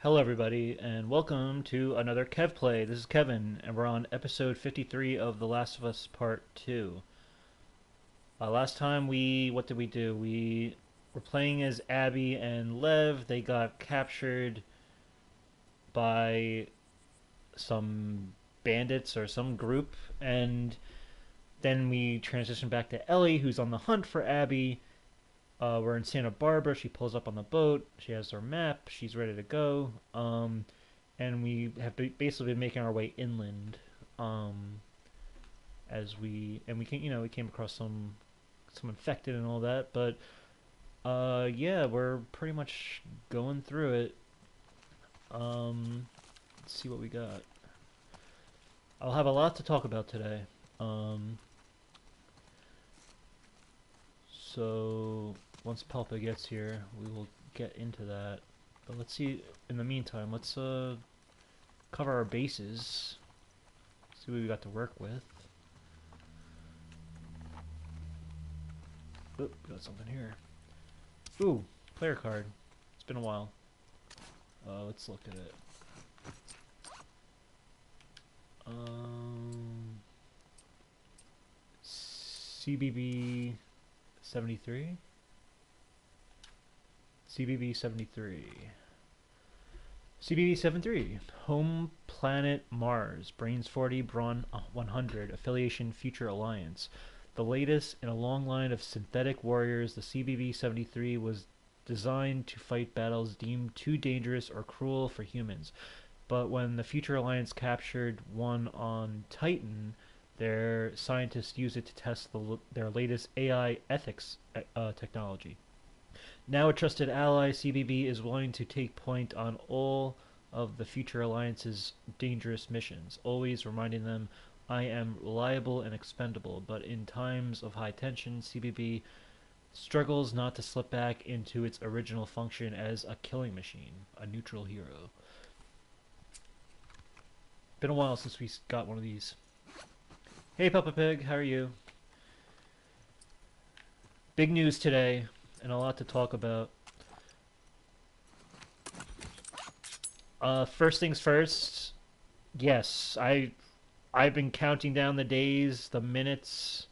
Hello, everybody, and welcome to another Kev Play. This is Kevin, and we're on episode 53 of The Last of Us Part 2. Last time what did we do? We were playing as Abby and Lev. They got captured by some bandits or some group, and then we transitioned back to Ellie, who's on the hunt for Abby. We're in Santa Barbara. She pulls up on the boat. She has her map. She's ready to go. And we have basically been making our way inland. As we came, we came across some infected and all that. But yeah, we're pretty much going through it. Let's see what we got. I'll have a lot to talk about today. So once Palpa gets here, we will get into that. But let's see. In the meantime, let's cover our bases. See what we got to work with. Oop, got something here. Ooh, player card. It's been a while. Let's look at it. CBB 73. CBB 73. CBB 73. Home Planet Mars. Brains 40. Brawn 100. Affiliation Future Alliance. The latest in a long line of synthetic warriors, the CBB 73 was designed to fight battles deemed too dangerous or cruel for humans. But when the Future Alliance captured one on Titan, their scientists used it to test their latest AI ethics technology. Now a trusted ally, CBB is willing to take point on all of the Future Alliance's dangerous missions, always reminding them, I am reliable and expendable, but in times of high tension, CBB struggles not to slip back into its original function as a killing machine, a neutral hero. Been a while since we got one of these. Hey Peppa Pig, how are you? Big news today, and a lot to talk about. First things first. Yes, I've been counting down the days, the minutes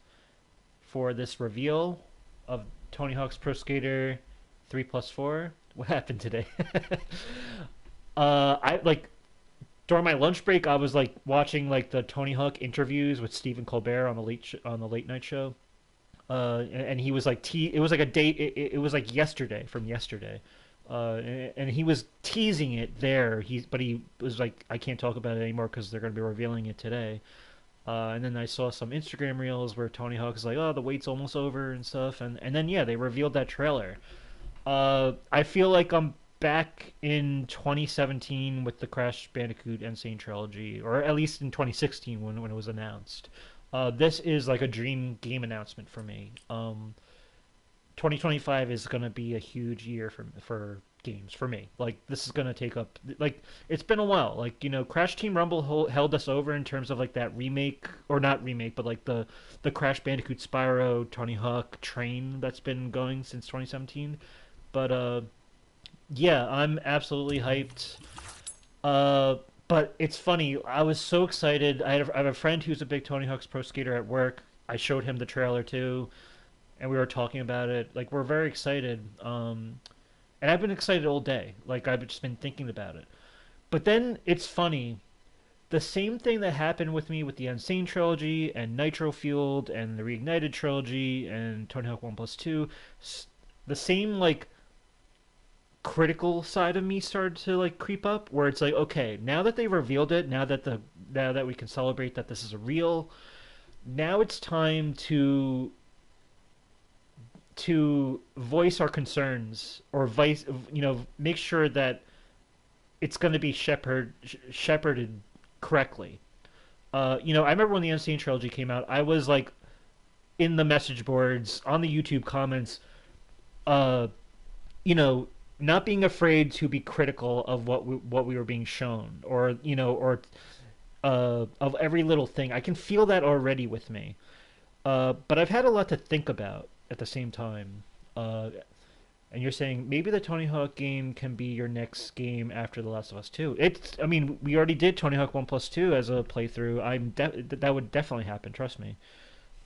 for this reveal of Tony Hawk's Pro Skater 3+4. What happened today? I like during my lunch break, I was like watching like the Tony Hawk interviews with Stephen Colbert on the late night show. And he was like it was like a date. It was like yesterday from yesterday. And he was teasing it there. But he was like, I can't talk about it anymore because they're going to be revealing it today. And then I saw some Instagram reels where Tony Hawk's like, oh, the wait's almost over and stuff. And then yeah, they revealed that trailer. I feel like I'm back in 2017 with the Crash Bandicoot Insane trilogy, or at least in 2016 when it was announced. This is like a dream game announcement for me. 2025 is going to be a huge year for games for me. Like this is going to take up like it's been a while. Like Crash Team Rumble held us over in terms of like that remake or not remake, but like the Crash Bandicoot Spyro Tony Hawk train that's been going since 2017. But yeah, I'm absolutely hyped. But it's funny. I was so excited. I have a friend who's a big Tony Hawk's Pro Skater at work. I showed him the trailer too, and we were talking about it. Like we're very excited. And I've been excited all day. Like I've just been thinking about it. But then it's funny. The same thing that happened with me with the Insane trilogy and Nitro Fueled and the Reignited trilogy and Tony Hawk 1+2. The same like critical side of me started to like creep up where it's like, okay, now that they revealed it, now that we can celebrate that this is a real, now it's time to voice our concerns or make sure that it's going to be shepherded correctly. I remember when the Insane trilogy came out, I was like in the message boards on the YouTube comments, uh, you know, not being afraid to be critical of what we were being shown, or of every little thing. I can feel that already with me. But I've had a lot to think about at the same time. Uh, And you're saying maybe the Tony Hawk game can be your next game after The Last of Us 2. It's, I mean, we already did Tony Hawk 1 plus 2 as a playthrough. That would definitely happen, trust me.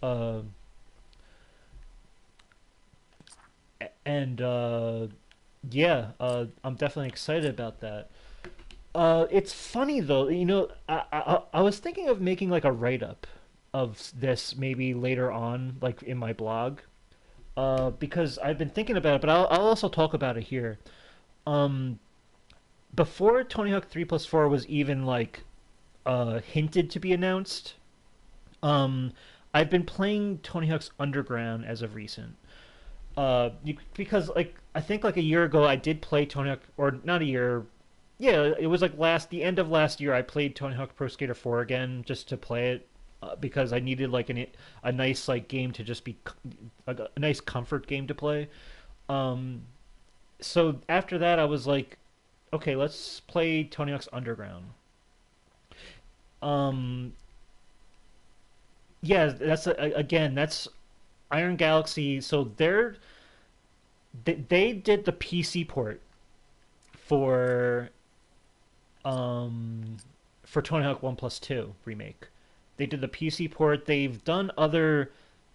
Uh, and yeah, I'm definitely excited about that. It's funny though, I was thinking of making like a write up of this maybe later on, like in my blog, because I've been thinking about it, but I'll also talk about it here. Um, Before Tony Hawk 3 plus 4 was even like hinted to be announced, um, I've been playing Tony Hawk's Underground as of recent. Because like I think like a year ago I did play Tony Hawk, or not a year. Yeah, it was like the end of last year. I played Tony Hawk Pro Skater 4 again just to play it because I needed like a nice like game to just be a nice comfort game to play. Um, so after that, I was like, okay, let's play Tony Hawk's Underground. Um, yeah, again, that's Iron Galaxy. So they did the PC port for um for Tony Hawk 1 plus 2 remake. They did the PC port. They've done other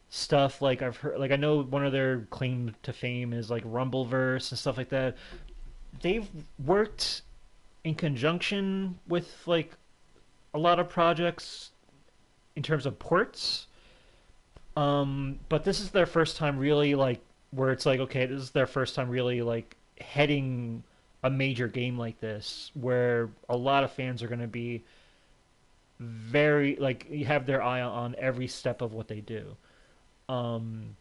stuff like I've heard, like I know one of their claim to fame is like Rumbleverse and stuff like that. They've worked in conjunction with like a lot of projects in terms of ports. But this is their first time really like where it's like okay, this is their first time really like heading a major game like this where a lot of fans are going to be very like you have their eye on every step of what they do. Um,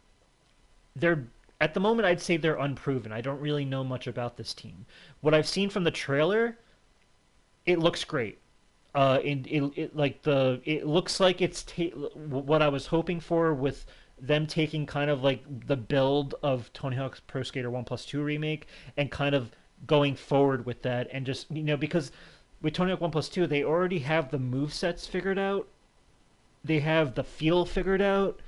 they're at the moment I'd say they're unproven. I don't really know much about this team. What I've seen from the trailer, it looks great. It like the it looks like what I was hoping for with them taking kind of like the build of Tony Hawk's Pro Skater 1 plus 2 remake and kind of going forward with that and just because with Tony Hawk 1 plus 2 they already have the move sets figured out, they have the feel figured out.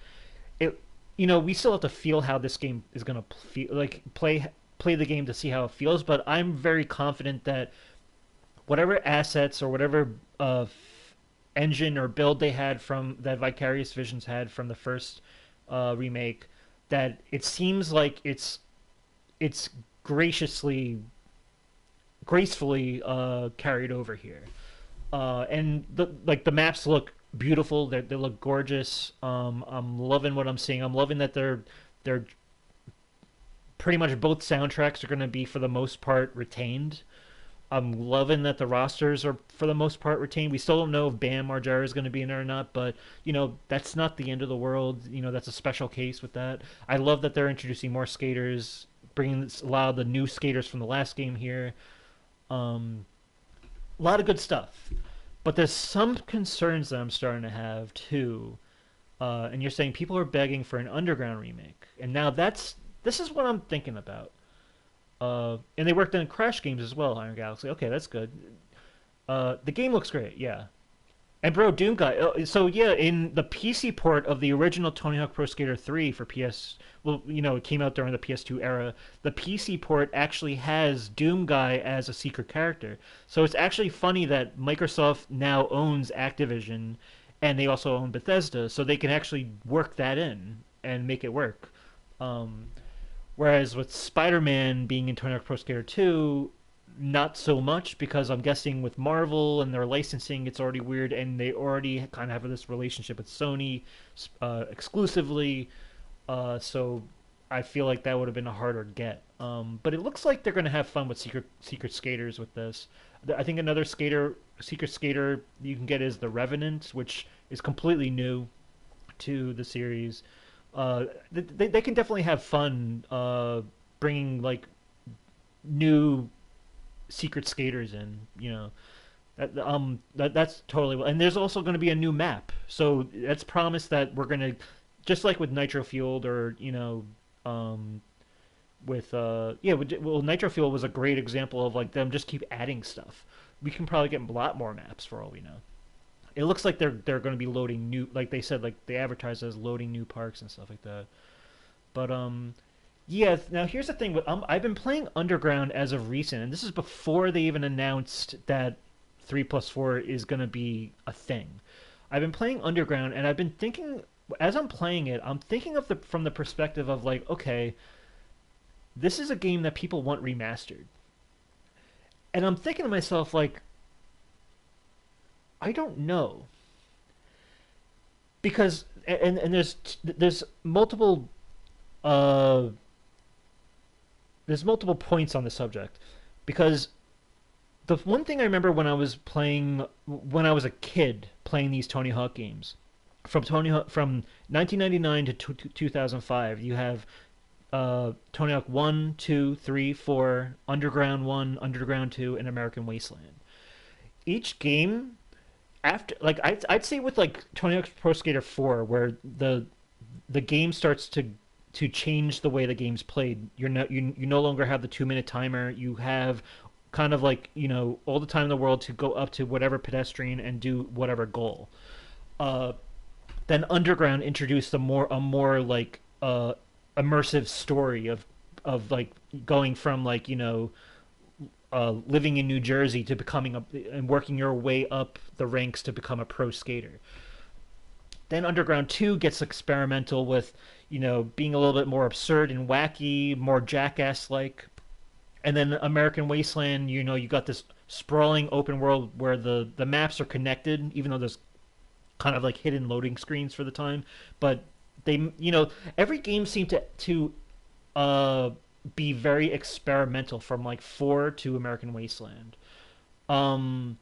It we still have to feel how this game is gonna feel like play the game to see how it feels, but I'm very confident that whatever assets or whatever engine or build they had from that Vicarious Visions had from the first remake, that it seems like it's gracefully carried over here. And the maps look beautiful. They look gorgeous. I'm loving what I'm seeing. I'm loving that they're pretty much both soundtracks are going to be for the most part retained. I'm loving that the rosters are for the most part retained. We still don't know if Bam Margera is going to be in there or not, but that's not the end of the world. That's a special case with that. I love that they're introducing more skaters, bringing a lot of the new skaters from the last game here. Um, a lot of good stuff, but there's some concerns that I'm starting to have too. And you're saying people are begging for an Underground remake, and now this is what I'm thinking about. And they worked on Crash games as well, Iron Galaxy. Okay, that's good. The game looks great, yeah. And bro, Doom Guy. So yeah, in the PC port of the original Tony Hawk Pro Skater 3 for PS, well, it came out during the PS2 era. The PC port actually has Doom Guy as a secret character. So it's actually funny that Microsoft now owns Activision, and they also own Bethesda, so they can actually work that in and make it work. Um, Whereas with Spider-Man being in Tony Hawk Pro Skater 2, not so much because I'm guessing with Marvel and their licensing, it's already weird, and they already kind of have this relationship with Sony exclusively. So I feel like that would have been a harder get. But it looks like they're going to have fun with secret skaters with this. I think another secret skater you can get is the Revenant, which is completely new to the series. They can definitely have fun bringing like new secret skaters in. That's totally, and there's also going to be a new map, so that's promised that we're going to just like with Nitro Fueled or um, with well Nitro Fuel was a great example of like them just keep adding stuff. We can probably get a lot more maps for all we know. It looks like they're going to be loading new, like they said, like they advertise as loading new parks and stuff like that. But Yeah, now here's the thing. I've been playing Underground as of recent, and this is before they even announced that 3+4 is going to be a thing. I've been playing Underground, and I've been thinking, as I'm playing it, I'm thinking of the from the perspective of like, okay, this is a game that people want remastered, and I'm thinking to myself like, I don't know because and uh there's multiple points on the subject because the one thing I remember when I was a kid playing these Tony Hawk games from 1999 to 2005, you have Tony Hawk 1, 2, 3, 4, Underground 1, Underground 2, and American Wasteland. Each game after like I'd say with like Tony Hawk's Pro Skater 4 where the game starts to change the way the game's played. You no longer have the 2 minute timer. You have kind of like all the time in the world to go up to whatever pedestrian and do whatever goal. Uh, then Underground introduced a more like immersive story of like going from like living in New Jersey to becoming and working your way up the ranks to become a pro skater. Then Underground 2 gets experimental with, being a little bit more absurd and wacky, more jackass like. And then American Wasteland, you got this sprawling open world where the maps are connected, even though there's kind of like hidden loading screens for the time. But every game seemed to uh, be very experimental from like 4 to American Wasteland. Um,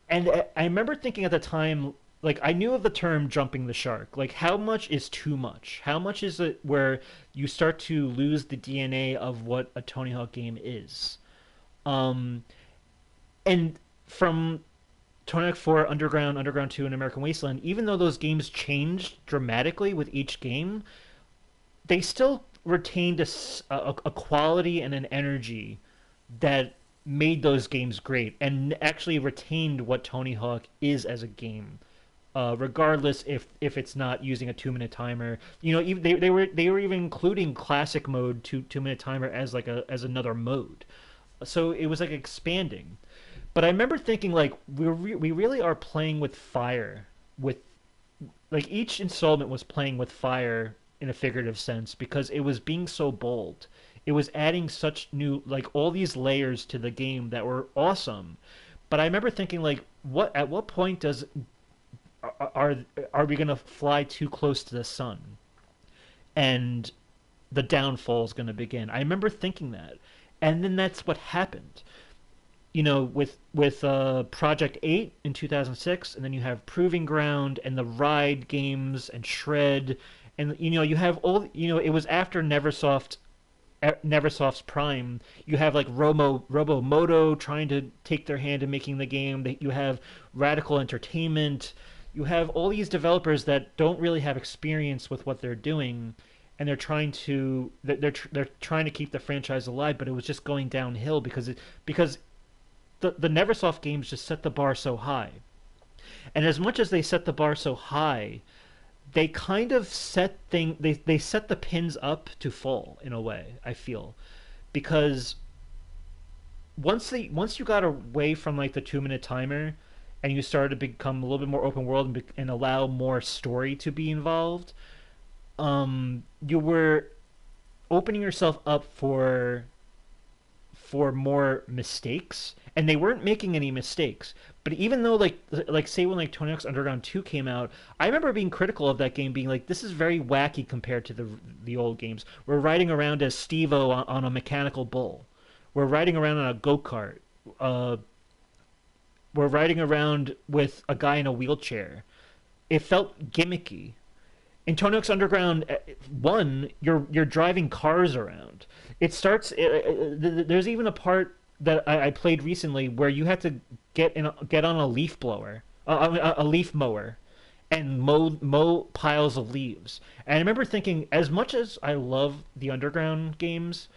and I remember thinking at the time, like I knew of the term jumping the shark. Like how much is too much? How much is it where you start to lose the DNA of what a Tony Hawk game is? Um, and from Tony Hawk 4, Underground, Underground 2, and American Wasteland, even though those games changed dramatically with each game, they still retained a quality and an energy that made those games great and actually retained what Tony Hawk is as a game. Regardless if it's not using a 2 minute timer, even they were even including classic mode 2 minute timer as like a as another mode, so it was like expanding. But I remember thinking like we really are playing with fire with like each installment was playing with fire in a figurative sense because it was being so bold. It was adding such new like all these layers to the game that were awesome. But I remember thinking like at what point does are are we going to fly too close to the sun and the downfall is going to begin? I remember thinking that. And then that's what happened. With Project 8 in 2006, and then you have Proving Ground and the Ride games and Shred, and you have all it was after Neversoft's prime. You have like Robomoto trying to take their hand in making the game. You have Radical Entertainment. You have all these developers that don't really have experience with what they're doing, and they're trying to keep the franchise alive. But it was just going downhill because the Neversoft games just set the bar so high. And as much as they set the bar so high, they kind of they set the pins up to fall in a way, I feel. Because once you got away from like the 2 minute timer and you started to become a little bit more open world and allow more story to be involved, you were opening yourself up for more mistakes, and they weren't making any mistakes. But even though like say when like Tony Hawk's Underground 2 came out, I remember being critical of that game, being like, this is very wacky compared to the old games. We're riding around as Steve-O on a mechanical bull. We're riding around on a go-kart. We're riding around with a guy in a wheelchair. It felt gimmicky. In Tony Hawk's Underground 1, you're driving cars around. It starts. There's even a part that I played recently where you had to get on a leaf blower, a leaf mower, and mow piles of leaves. And I remember thinking, as much as I love the Underground games,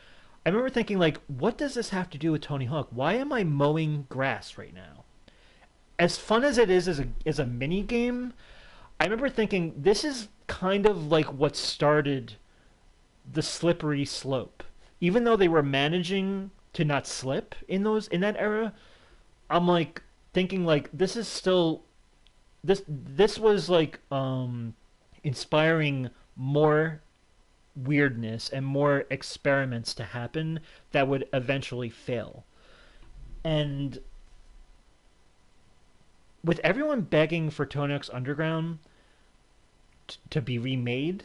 I remember thinking like, what does this have to do with Tony Hawk? Why am I mowing grass right now? As fun as it is as a mini game, I remember thinking this is kind of like what started the slippery slope. Even though they were managing to not slip in that era, I'm like thinking like this was like inspiring more weirdness and more experiments to happen that would eventually fail. And with everyone begging for Tony Hawk's Underground to be remade,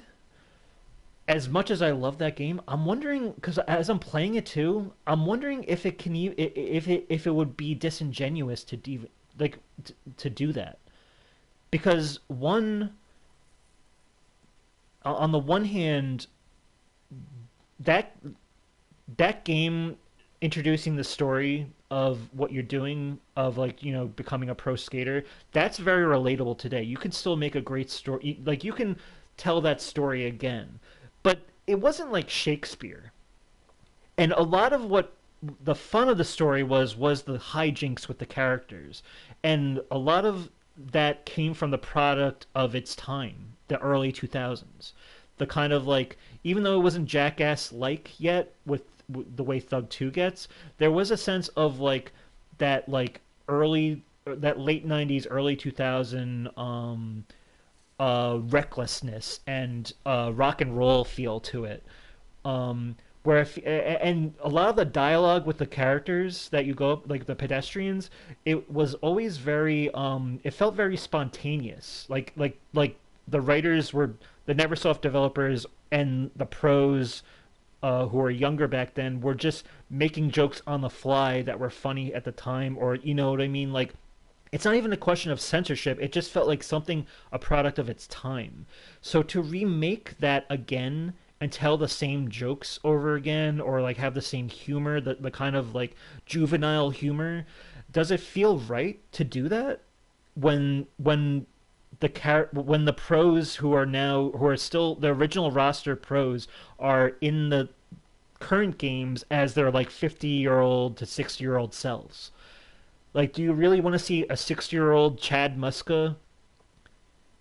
as much as I love that game, I'm wondering because as I'm playing it too, I'm wondering if it can if it would be disingenuous like to do that because on the one hand that that game introducing the story of what you're doing of like becoming a pro skater, that's very relatable today. You can still make a great story, like you can tell that story again, but it wasn't like Shakespeare. And a lot of what the fun of the story was the hijinks with the characters, and a lot of that came from the product of its time, the early 2000s. The kind of like, even though it wasn't Jackass like yet with the way Thug 2 gets, there was a sense of like early that late 90s early 2000 recklessness and rock and roll feel to it. Where if and a lot of the dialogue with the characters that you go up, like the pedestrians, it was always very it felt very spontaneous. Like the writers were the Neversoft developers and the pros who were younger back then were just making jokes on the fly that were funny at the time, or you know what I mean? Like it's not even a question of censorship. It just felt like something, a product of its time. So to remake that again and tell the same jokes over again, or like have the same humor, the kind of like juvenile humor, does it feel right to do that when when the pros who are still the original roster pros are in the current games as their like 50-year-old to 60-year-old selves? Like, do you really want to see a 60-year-old Chad Muska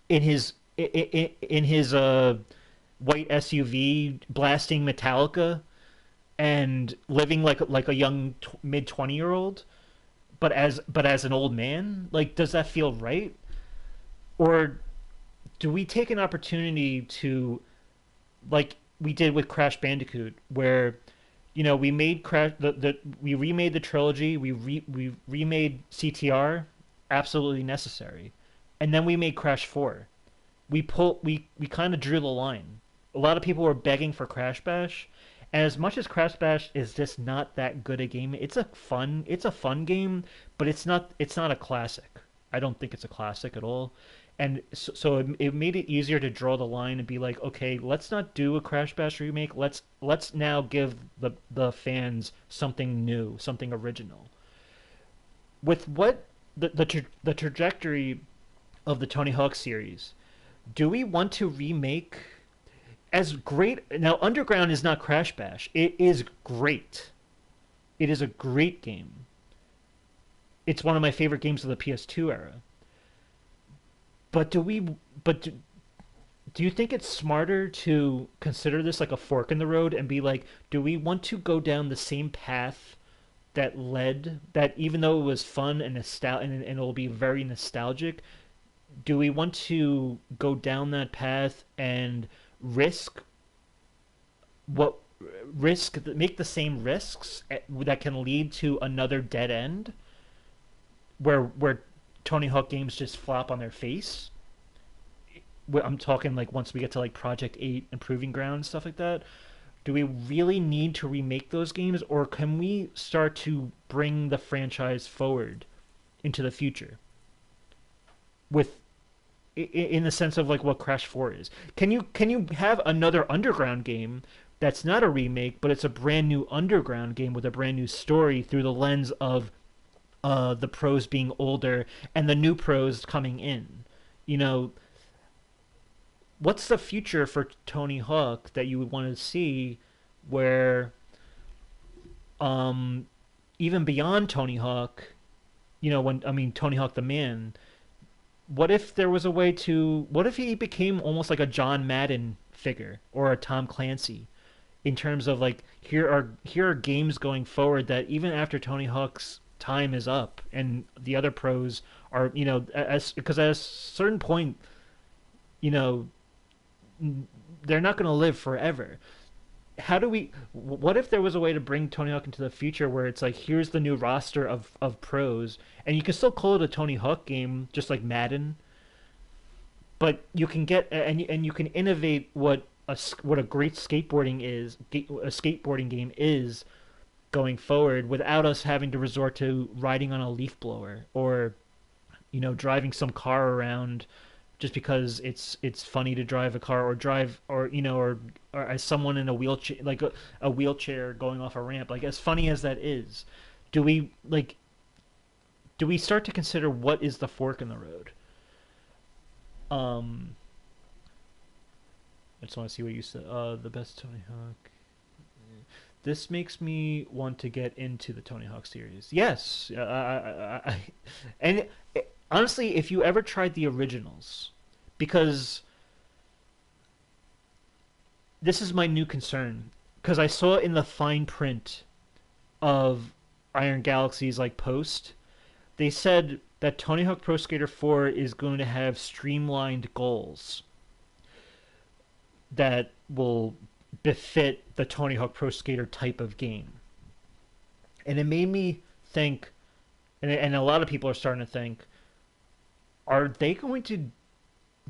in his white SUV blasting Metallica and living like a young mid 20-year-old, but as an old man? Like, does that feel right? Or do we take an opportunity to, like we did with Crash Bandicoot, where we made we remade the trilogy, we remade CTR, absolutely necessary, and then we made Crash 4. We kind of drew the line. A lot of people were begging for Crash Bash, and as much as Crash Bash is just not that good a game, it's a fun game, but it's not a classic. I don't think it's a classic at all. And so it made it easier to draw the line and be like, okay, let's not do a Crash Bash remake. Let's now give the fans something new, something original. With what the trajectory of the Tony Hawk series, do we want to remake as great? Now, Underground is not Crash Bash. It is great. It is a great game. It's one of my favorite games of the PS2 era. But do we? But do you think it's smarter to consider this like a fork in the road and be like, do we want to go down the same path that even though it was fun and and it'll be very nostalgic, do we want to go down that path and risk what make the same risks that can lead to another dead end where Tony Hawk games just flop on their face? I'm talking like once we get to like Project 8 and Proving Ground, stuff like that. Do we really need to remake those games, or can we start to bring the franchise forward into the future with in the sense of like what Crash 4 is? Can you have another Underground game that's not a remake, but it's a brand new Underground game with a brand new story through the lens of the pros being older and the new pros coming in? You know, what's the future for Tony Hawk that you would want to see where um even beyond Tony Hawk, when I mean Tony Hawk the Man, what if there was a way to what if he became almost like a John Madden figure or a Tom Clancy? in terms of like here are games going forward that even after Tony Hawk's time is up and the other pros are, as because at a certain point, you know they're not going to live forever. How do we What if there was a way to bring Tony Hawk into the future where it's like here's the new roster of pros and you can still call it a Tony Hawk game just like Madden, but you can get and you can innovate what a great a skateboarding game is going forward without us having to resort to riding on a leaf blower or driving some car around just because it's funny to drive a car or drive or as someone in a wheelchair, like a wheelchair going off a ramp, like as funny as that is. Do we like do we start to consider what is the fork in the road? um I just want to see what you said. The best Tony Hawk. This makes me want to get into the Tony Hawk series. Yes, and honestly, if you ever tried the originals, because this is my new concern, because I saw in the fine print of Iron Galaxy's like post, they said that Tony Hawk Pro Skater 4 is going to have streamlined goals that will befit the Tony Hawk Pro Skater type of game. And it made me think, and a lot of people are starting to think, are they going to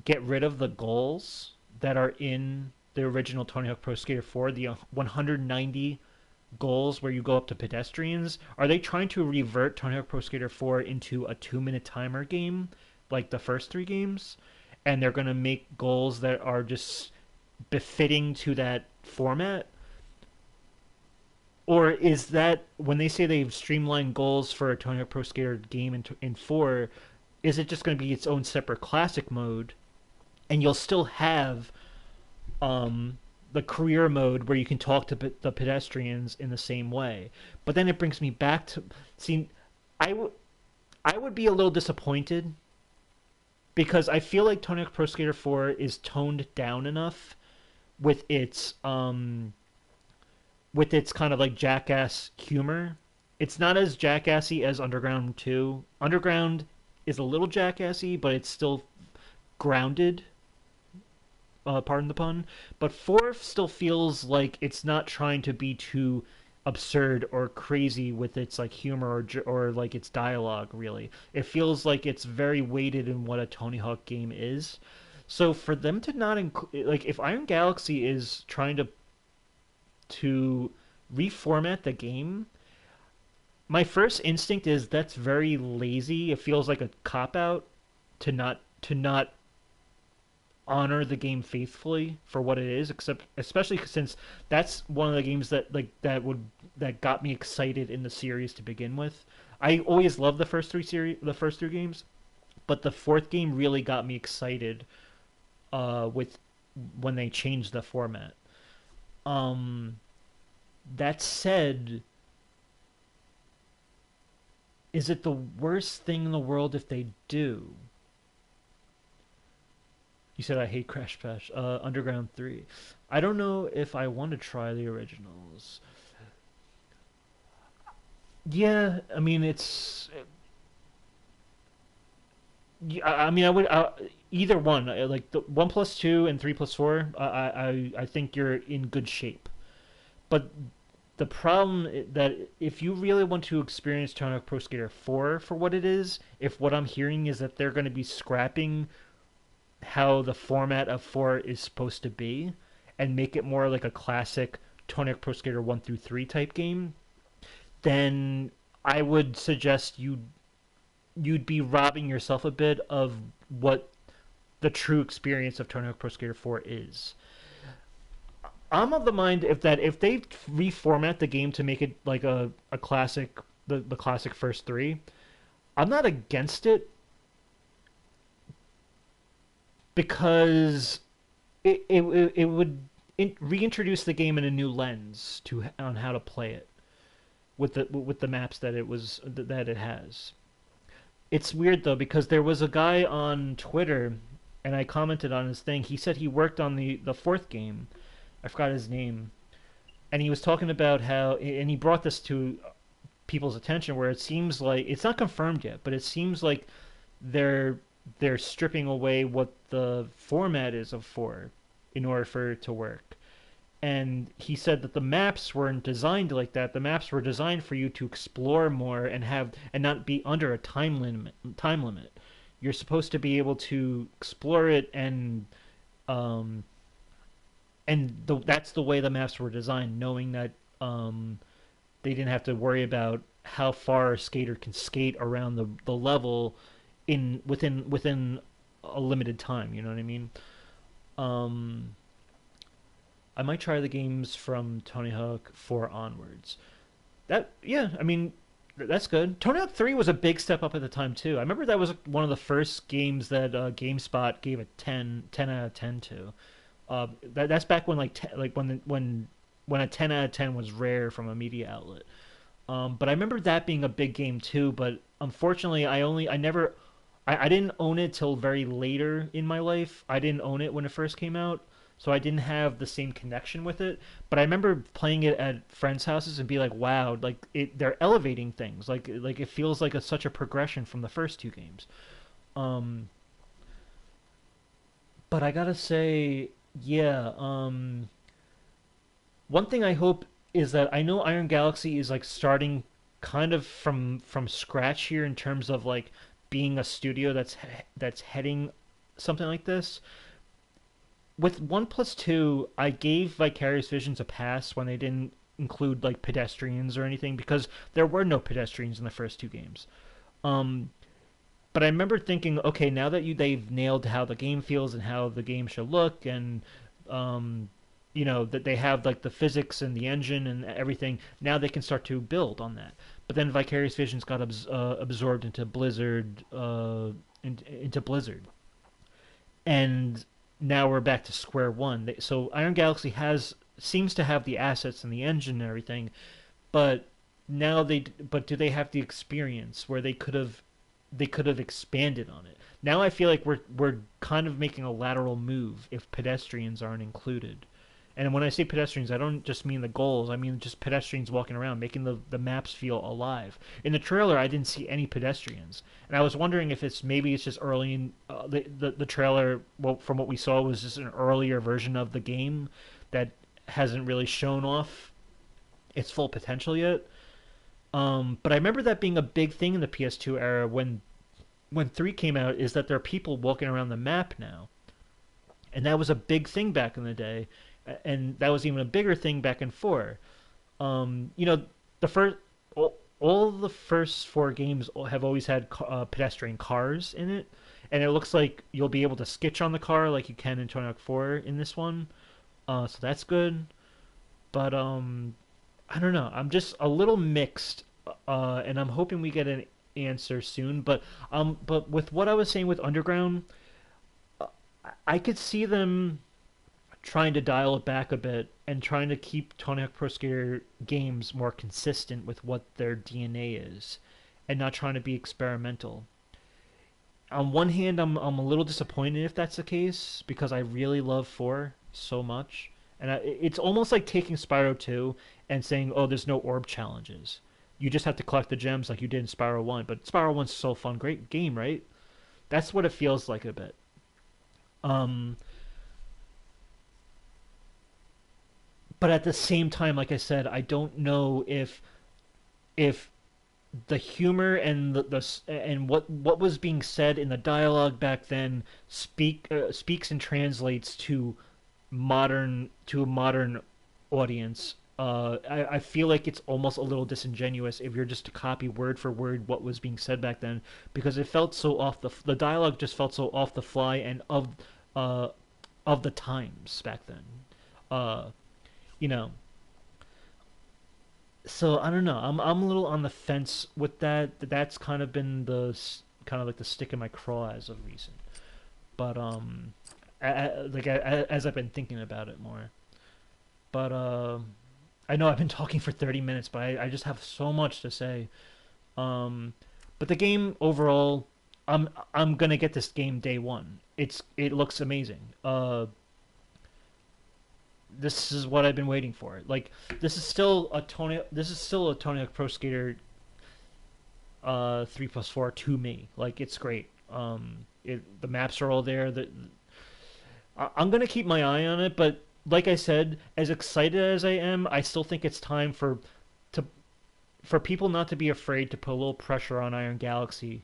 get rid of the goals that are in the original Tony Hawk Pro Skater 4, the 190 goals where you go up to pedestrians? Are they trying to revert Tony Hawk Pro Skater 4 into a 2-minute timer game like the first three games? And they're going to make goals that are just befitting to that format? Or is that when they say they've streamlined goals for a Tony Hawk Pro Skater game in 4, is it just going to be its own separate classic mode and you'll still have the career mode where you can talk to the pedestrians in the same way? But then it brings me back to see, I would be a little disappointed because I feel like Tony Hawk Pro Skater 4 is toned down enough with its kind of like jackass humor. It's not as jackassy as Underground 2. Underground is a little jackassy, but it's still grounded. Pardon the pun. But 4 still feels like it's not trying to be too absurd or crazy with its like humor or like its dialogue. Really, it feels like it's very weighted in what a Tony Hawk game is. So for them to not include, like, if Iron Galaxy is trying to reformat the game, my first instinct is that's very lazy. It feels like a cop out to not honor the game faithfully for what it is, except especially since that's one of the games that got me excited in the series to begin with. I always loved the first three games, but the fourth game really got me excited with when they changed the format. Um, that said, is it the worst thing in the world if they do? You said I hate Crash Bash. Underground 3. I don't know if I want to try the originals. Yeah, I mean it's. Yeah, I mean I would either one. Like the 1+2 and 3+4. I think you're in good shape. But the problem that if you really want to experience Tony Hawk Pro Skater 4 for what it is, if what I'm hearing is that they're going to be scrapping how the format of 4 is supposed to be and make it more like a classic Tony Hawk Pro Skater 1 through 3 type game, then I would suggest you'd be robbing yourself a bit of what the true experience of Tony Hawk Pro Skater 4 is. I'm of the mind if they reformat the game to make it like a classic, the classic first three, I'm not against it because it would reintroduce the game in a new lens to on how to play it with the maps that it has. It's weird though because there was a guy on Twitter and I commented on his thing. He said he worked on the fourth game. I forgot his name. and he was talking about how, and he brought this to people's attention, where it seems like it's not confirmed yet, but it seems like they're they're stripping away what the format is of four in order for it to work. And he said that the maps weren't designed like that. The maps were designed for you to explore more and have and not be under a time limit. Time limit. You're supposed to be able to explore it, um, that's the way the maps were designed, knowing that they didn't have to worry about how far a skater can skate around the level in within a limited time. You know what I mean? Um, I might try the games from Tony Hawk 4 onwards. That yeah, I mean that's good. Tony Hawk 3 was a big step up at the time too. I remember that was one of the first games that GameSpot gave a 10 out of 10 to. That's back when like when a 10 out of 10 was rare from a media outlet. But I remember that being a big game too. But unfortunately, I didn't own it till very later in my life. I didn't own it when it first came out, so I didn't have the same connection with it. But I remember playing it at friends' houses and be like, "Wow, they're elevating things. Like it feels like such a progression from the first two games." Um, but I gotta say, yeah. One thing I hope is that I know Iron Galaxy is like starting kind of from scratch here in terms of like being a studio that's heading something like this. With one plus two, I gave Vicarious Visions a pass when they didn't include like pedestrians or anything because there were no pedestrians in the first two games. Um, but I remember thinking, okay, now that they've nailed how the game feels and how the game should look, and um, that they have like the physics and the engine and everything, now they can start to build on that. But then Vicarious Visions got absorbed into into Blizzard, and now we're back to square one. So Iron Galaxy has seems to have the assets and the engine and everything, but but do they have the experience where they could have expanded on it? Now I feel like we're kind of making a lateral move if pedestrians aren't included. And when I say pedestrians, I don't just mean the goals. I mean just pedestrians walking around, making the maps feel alive. In the trailer, I didn't see any pedestrians, and I was wondering if maybe it's just early in the trailer. Well, from what we saw, was just an earlier version of the game that hasn't really shown off its full potential yet. But I remember that being a big thing in the PS2 era when three came out, is that there are people walking around the map now, and that was a big thing back in the day, and that was even a bigger thing back in four. You know, the first all the first four games have always had pedestrian cars in it, and it looks like you'll be able to skitch on the car like you can in Tony Hawk 4 in this one. So that's good. But I don't know. I'm just a little mixed, and I'm hoping we get an answer soon. But with what I was saying with Underground, I could see them trying to dial it back a bit and trying to keep Tony Hawk Pro Skater games more consistent with what their DNA is, and not trying to be experimental. On one hand, I'm a little disappointed if that's the case because I really love four so much, and it's almost like taking Spyro 2 and saying, "Oh, there's no orb challenges. You just have to collect the gems like you did in Spyro 1." But Spyro 1's so fun, great game, right? That's what it feels like a bit. Um, but at the same time, like I said, I don't know if the humor and and what was being said in the dialogue back then speaks and translates to a modern audience. I feel like it's almost a little disingenuous if you're just to copy word for word what was being said back then, because it felt so the dialogue just felt so off the fly and uh of the times back then. Uh, you know, so I don't know. I'm a little on the fence with that. That's kind of been kind of like the stick in my craw as of recent. But as I've been thinking about it more. But I know I've been talking for 30 minutes, but I just have so much to say. Um, but the game overall, I'm gonna get this game day one. It looks amazing. this is what I've been waiting for. Like this is still a Tony Hawk Pro Skater 3+4 to me. Like it's great. The maps are all there. I'm gonna keep my eye on it, but like I said, as excited as I am, I still think it's time to for people not to be afraid to put a little pressure on Iron Galaxy.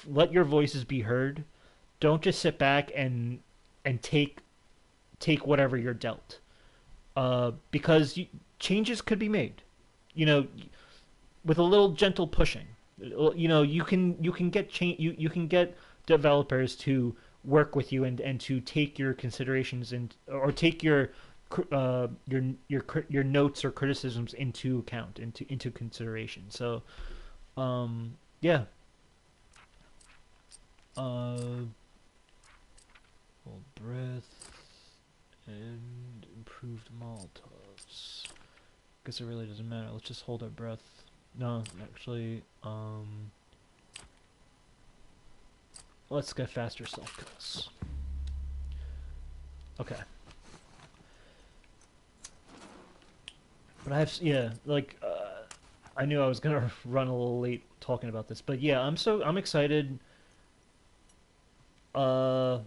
Let your voices be heard. Don't just sit back and take whatever you're dealt. Because changes could be made. You know, with a little gentle pushing. You can get you can get developers to work with you and to take your considerations and or take your notes or criticisms into account into consideration. So yeah. Hold breath and improved Molotovs. Guess it really doesn't matter. Let's just hold our breath. No, actually, let's get faster self kills. Okay. But yeah, like, I knew I was gonna run a little late talking about this, but yeah, I'm excited. Uh,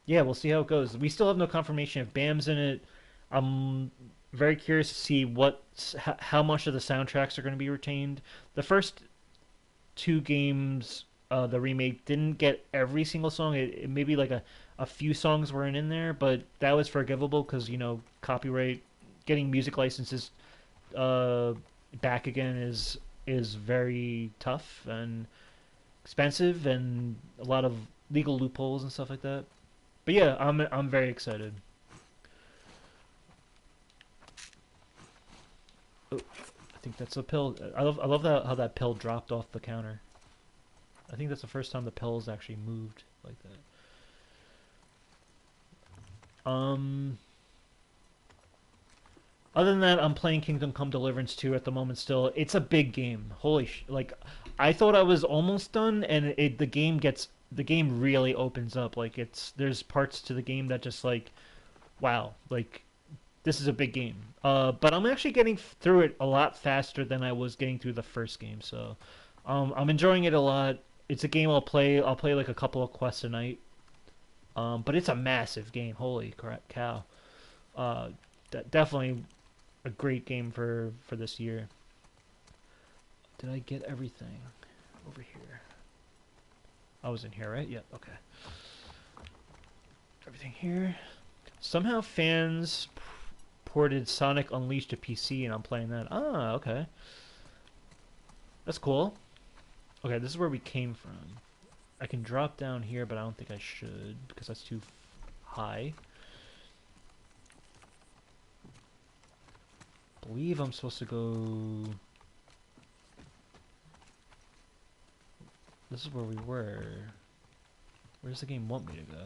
yeah, we'll see how it goes. We still have no confirmation if Bam's in it. I'm very curious to see how much of the soundtracks are going to be retained. The first two games, the remake didn't get every single song. It maybe like a few songs weren't in there, but that was forgivable because copyright, getting music licenses uh, back again is very tough and expensive and a lot of legal loopholes and stuff like that. But yeah, I'm very excited. Oh, I think that's a pill. I love that how that pill dropped off the counter. I think that's the first time the pills actually moved like that. Other than that, I'm playing Kingdom Come Deliverance 2 at the moment still. It's a big game. Like I thought I was almost done and the game really opens up. Like there's parts to the game that just like wow, like this is a big game. But I'm actually getting through it a lot faster than I was getting through the first game. So I'm enjoying it a lot. It's a game I'll play. I'll play like a couple of quests a night. But it's a massive game. Holy crap, cow! Definitely a great game for this year. Did I get everything over here? I was in here, right? Yeah. Okay. Everything here. Somehow fans ported Sonic Unleashed to PC, and I'm playing that. Ah, okay. That's cool. Okay, this is where we came from. I can drop down here, but I don't think I should because that's too high. I believe I'm supposed to go... This is where we were. Where does the game want me to go?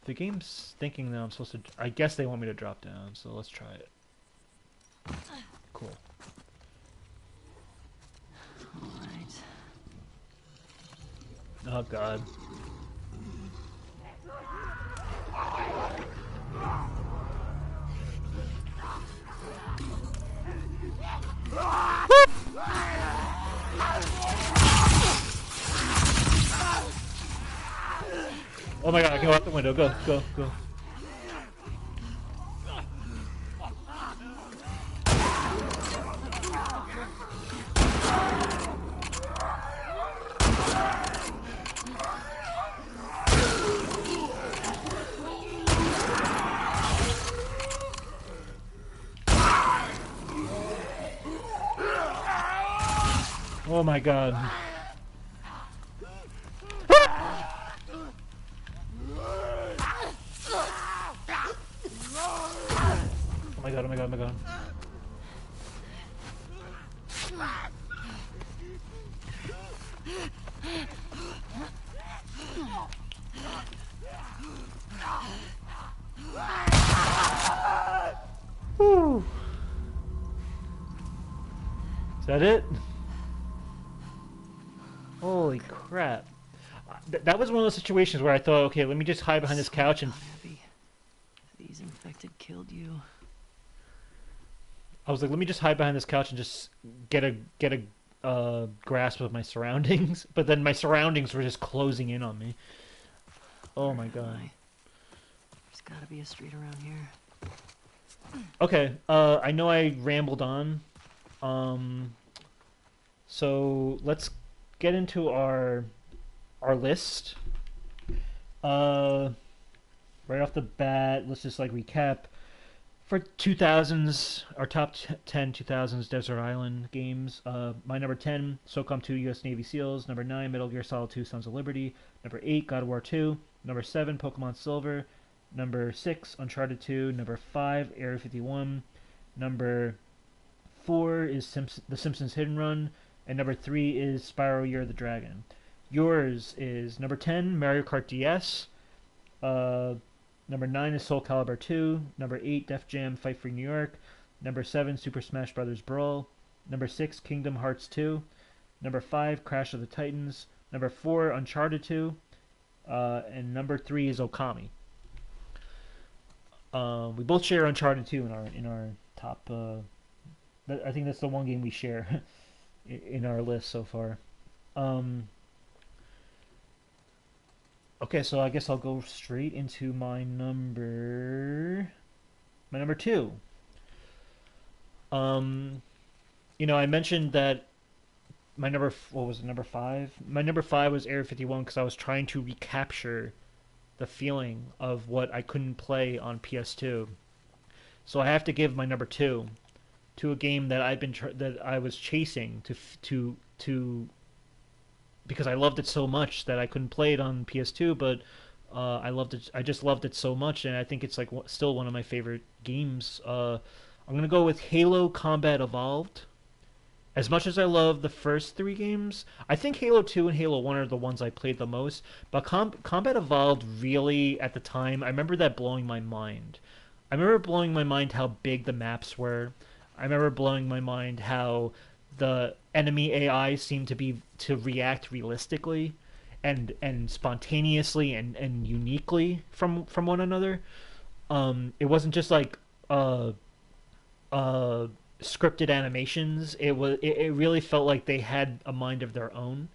The game's thinking that I'm supposed to... I guess they want me to drop down, so let's try it. Cool. Alright. Oh god. Oh my god, I can go out the window. Go, go, go. Oh my god. Oh my god, oh my god, oh my god. Whew. Is that it? Holy crap. that was one of those situations where I thought, okay, let me just hide behind this Swear to couch, and God, Abby, these infected killed you. I was like, let me just hide behind this couch and just get a grasp of my surroundings. But then my surroundings were just closing in on me. Oh Where my am god. I? There's gotta be a street around here. Okay, I know I rambled on. Um, so let's get into our list. Uh, right off the bat, let's just like recap for 2000s, our top 10 2000s Desert Island games. My number 10, SOCOM 2 US Navy SEALs. Number 9, Metal Gear Solid 2 Sons of Liberty. Number 8, God of War 2. Number 7, Pokemon Silver. Number 6, Uncharted 2. Number 5, Area 51. Number 4 is The Simpsons Hidden Run. And number 3 is Spyro Year of the Dragon. Yours is number 10, Mario Kart DS. Uh, Number 9 is Soul Calibur 2. Number 8, Def Jam Fight for New York. Number 7, Super Smash Bros. Brawl. Number 6, Kingdom Hearts 2. Number 5, Crash of the Titans. Number 4, Uncharted 2. And number 3 is Okami. We both share Uncharted 2 in our top. I think that's the one game we share in our list so far. Um, okay, so I guess I'll go straight into my number two. Um, I mentioned that what was it, number five? My number five was Area 51 because I was trying to recapture the feeling of what I couldn't play on PS2. So I have to give my number two to a game that that I was chasing to because I loved it so much that I couldn't play it on PS2, but I loved it. I just loved it so much, and I think it's like still one of my favorite games. I'm gonna go with Halo Combat Evolved. As much as I love the first three games, I think Halo 2 and Halo 1 are the ones I played the most. But Combat Evolved really, at the time, I remember that blowing my mind. I remember blowing my mind how big the maps were. I remember blowing my mind how the enemy AI seemed to react realistically and spontaneously and uniquely from one another. It wasn't just like uh scripted animations. It really felt like they had a mind of their own.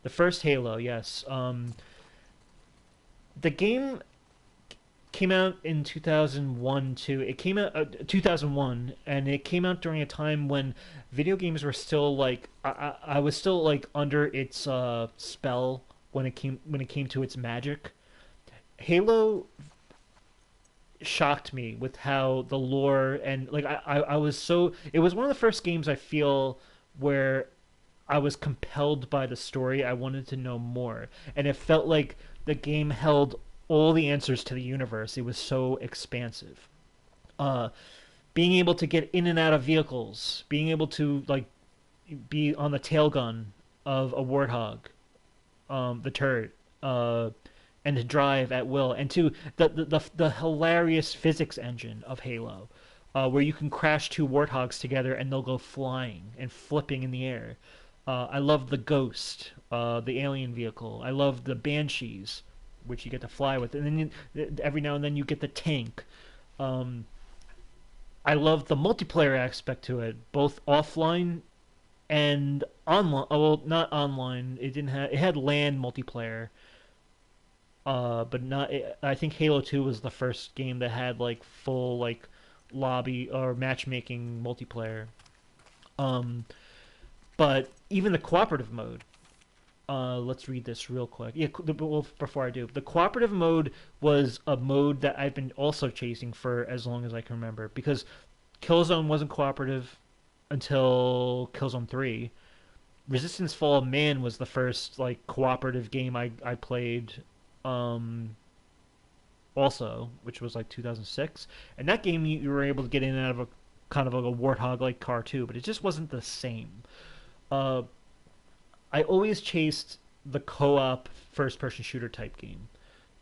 The first Halo, yes. The game came out in 2001 too. It came out 2001, and it came out during a time when video games were still like I was still like under its spell when it came to its magic. Halo shocked me with how the lore and like I was so it was one of the first games I feel where I was compelled by the story. I wanted to know more, and it felt like the game held all the answers to the universe. It was so expansive. Uh, Being able to get in and out of vehicles, being able to like be on the tail gun of a warthog, the turret, and to drive at will, and to the hilarious physics engine of Halo, where you can crash two warthogs together and they'll go flying and flipping in the air. I love the Ghost, the alien vehicle. I love the Banshees, which you get to fly with, and then every now and then you get the tank. Um, I love the multiplayer aspect to it, both offline and online. Oh, well, not online. It didn't have. It had LAN multiplayer, but not. I think Halo 2 was the first game that had like full like lobby or matchmaking multiplayer. Um, but even the cooperative mode. Let's read this real quick. Yeah, well, before I do, the cooperative mode was a mode that I've been also chasing for as long as I can remember because Killzone wasn't cooperative until Killzone 3. Resistance Fall of Man was the first like cooperative game I played um also, which was like 2006. And that game you were able to get in and out of a kind of like a warthog like car too, but it just wasn't the same. Uh I always chased the co-op first-person shooter type game.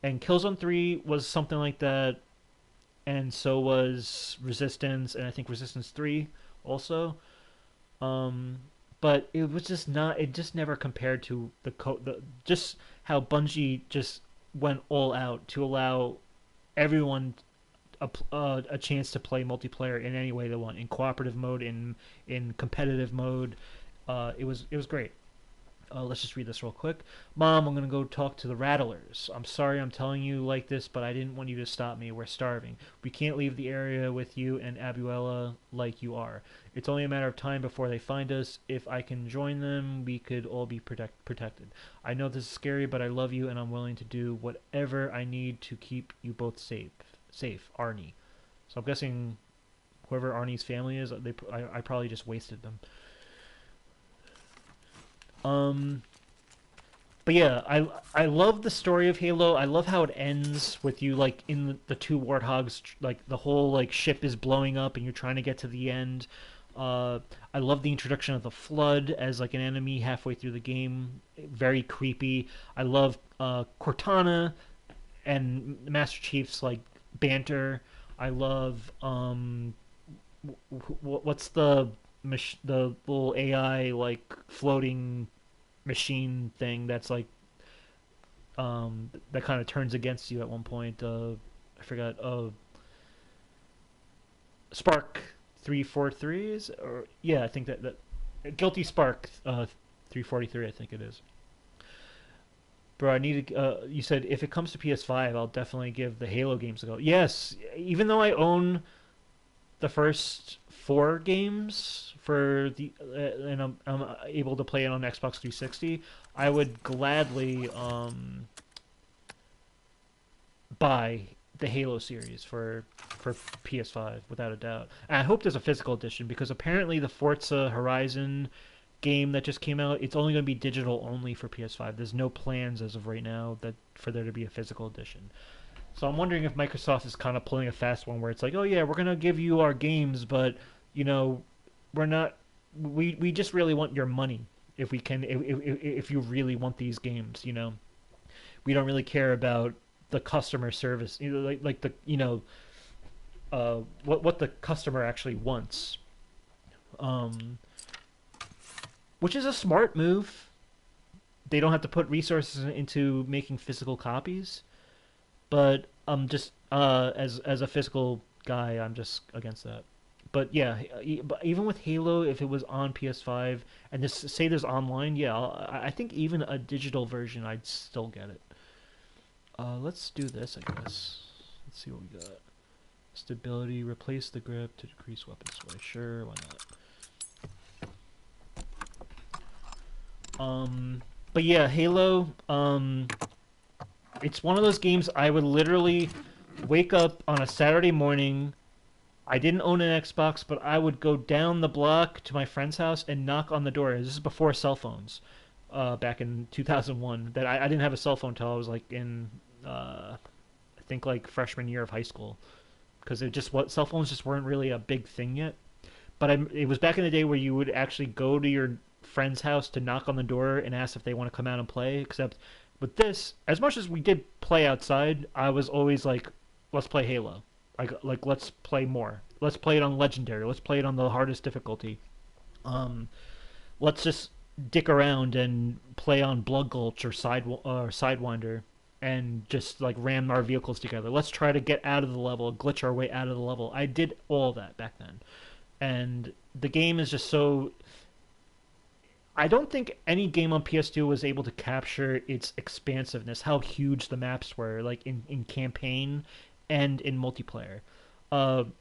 And Killzone 3 was something like that, and so was Resistance, and I think Resistance 3 also. Um, but it was just not. It just never compared to the just how Bungie just went all out to allow everyone a chance to play multiplayer in any way they want, in cooperative mode, in competitive mode. It was great. Let's just read this real quick. Mom, I'm gonna go talk to the Rattlers. I'm sorry I'm telling you like this, but I didn't want you to stop me. We're starving. We can't leave the area with you and Abuela like you are. It's only a matter of time before they find us. If I can join them, we could all be protected. I know this is scary, but I love you and I'm willing to do whatever I need to keep you both safe. Safe, Arnie. So I'm guessing whoever Arnie's family is, I probably just wasted them. Um, but yeah, I love the story of Halo. I love how it ends with you like in the two warthogs, like the whole like ship is blowing up and you're trying to get to the end. I love the introduction of the Flood as like an enemy halfway through the game. Very creepy. I love Cortana and Master Chief's like banter. I love what's the little AI like floating machine thing that's like that kind of turns against you at one point. I forgot. Spark 343 is, or yeah, I think that Guilty Spark 343. I think it is. Bro, I need to. You said if it comes to PS5, I'll definitely give the Halo games a go. Yes, even though I own the first four games for the and I'm able to play it on Xbox 360, I would gladly buy the Halo series for PS5 without a doubt. And I hope there's a physical edition because apparently the Forza Horizon game that just came out, it's only going to be digital only for PS5. There's no plans as of right now that for there to be a physical edition. So I'm wondering if Microsoft is kind of pulling a fast one where it's like, oh yeah, we're gonna give you our games, but you know, we're not. We just really want your money. If we can, if you really want these games, you know, we don't really care about the customer service. You know, like the what the customer actually wants. Which is a smart move. They don't have to put resources into making physical copies. But just as a physical guy, I'm just against that. But yeah, but even with Halo, if it was on PS5 and just say there's online, yeah, I think even a digital version, I'd still get it. Let's do this, I guess. Let's see what we got. Stability, replace the grip to decrease weapon sway. Sure, why not? But yeah, Halo. It's one of those games I would literally wake up on a Saturday morning. I didn't own an Xbox, but I would go down the block to my friend's house and knock on the door. This is before cell phones, back in 2001. That I didn't have a cell phone until I was like in, I think like freshman year of high school, because cell phones just weren't really a big thing yet. But it was back in the day where you would actually go to your friend's house to knock on the door and ask if they want to come out and play. Except with this, as much as we did play outside, I was always like, let's play Halo. Like let's play more. Let's play it on Legendary. Let's play it on the hardest difficulty. Let's just dick around and play on Blood Gulch or Sidewinder and just like ram our vehicles together. Let's try to get out of the level, glitch our way out of the level. I did all that back then. And the game is just so... I don't think any game on PS2 was able to capture its expansiveness, how huge the maps were, like in campaign and in multiplayer.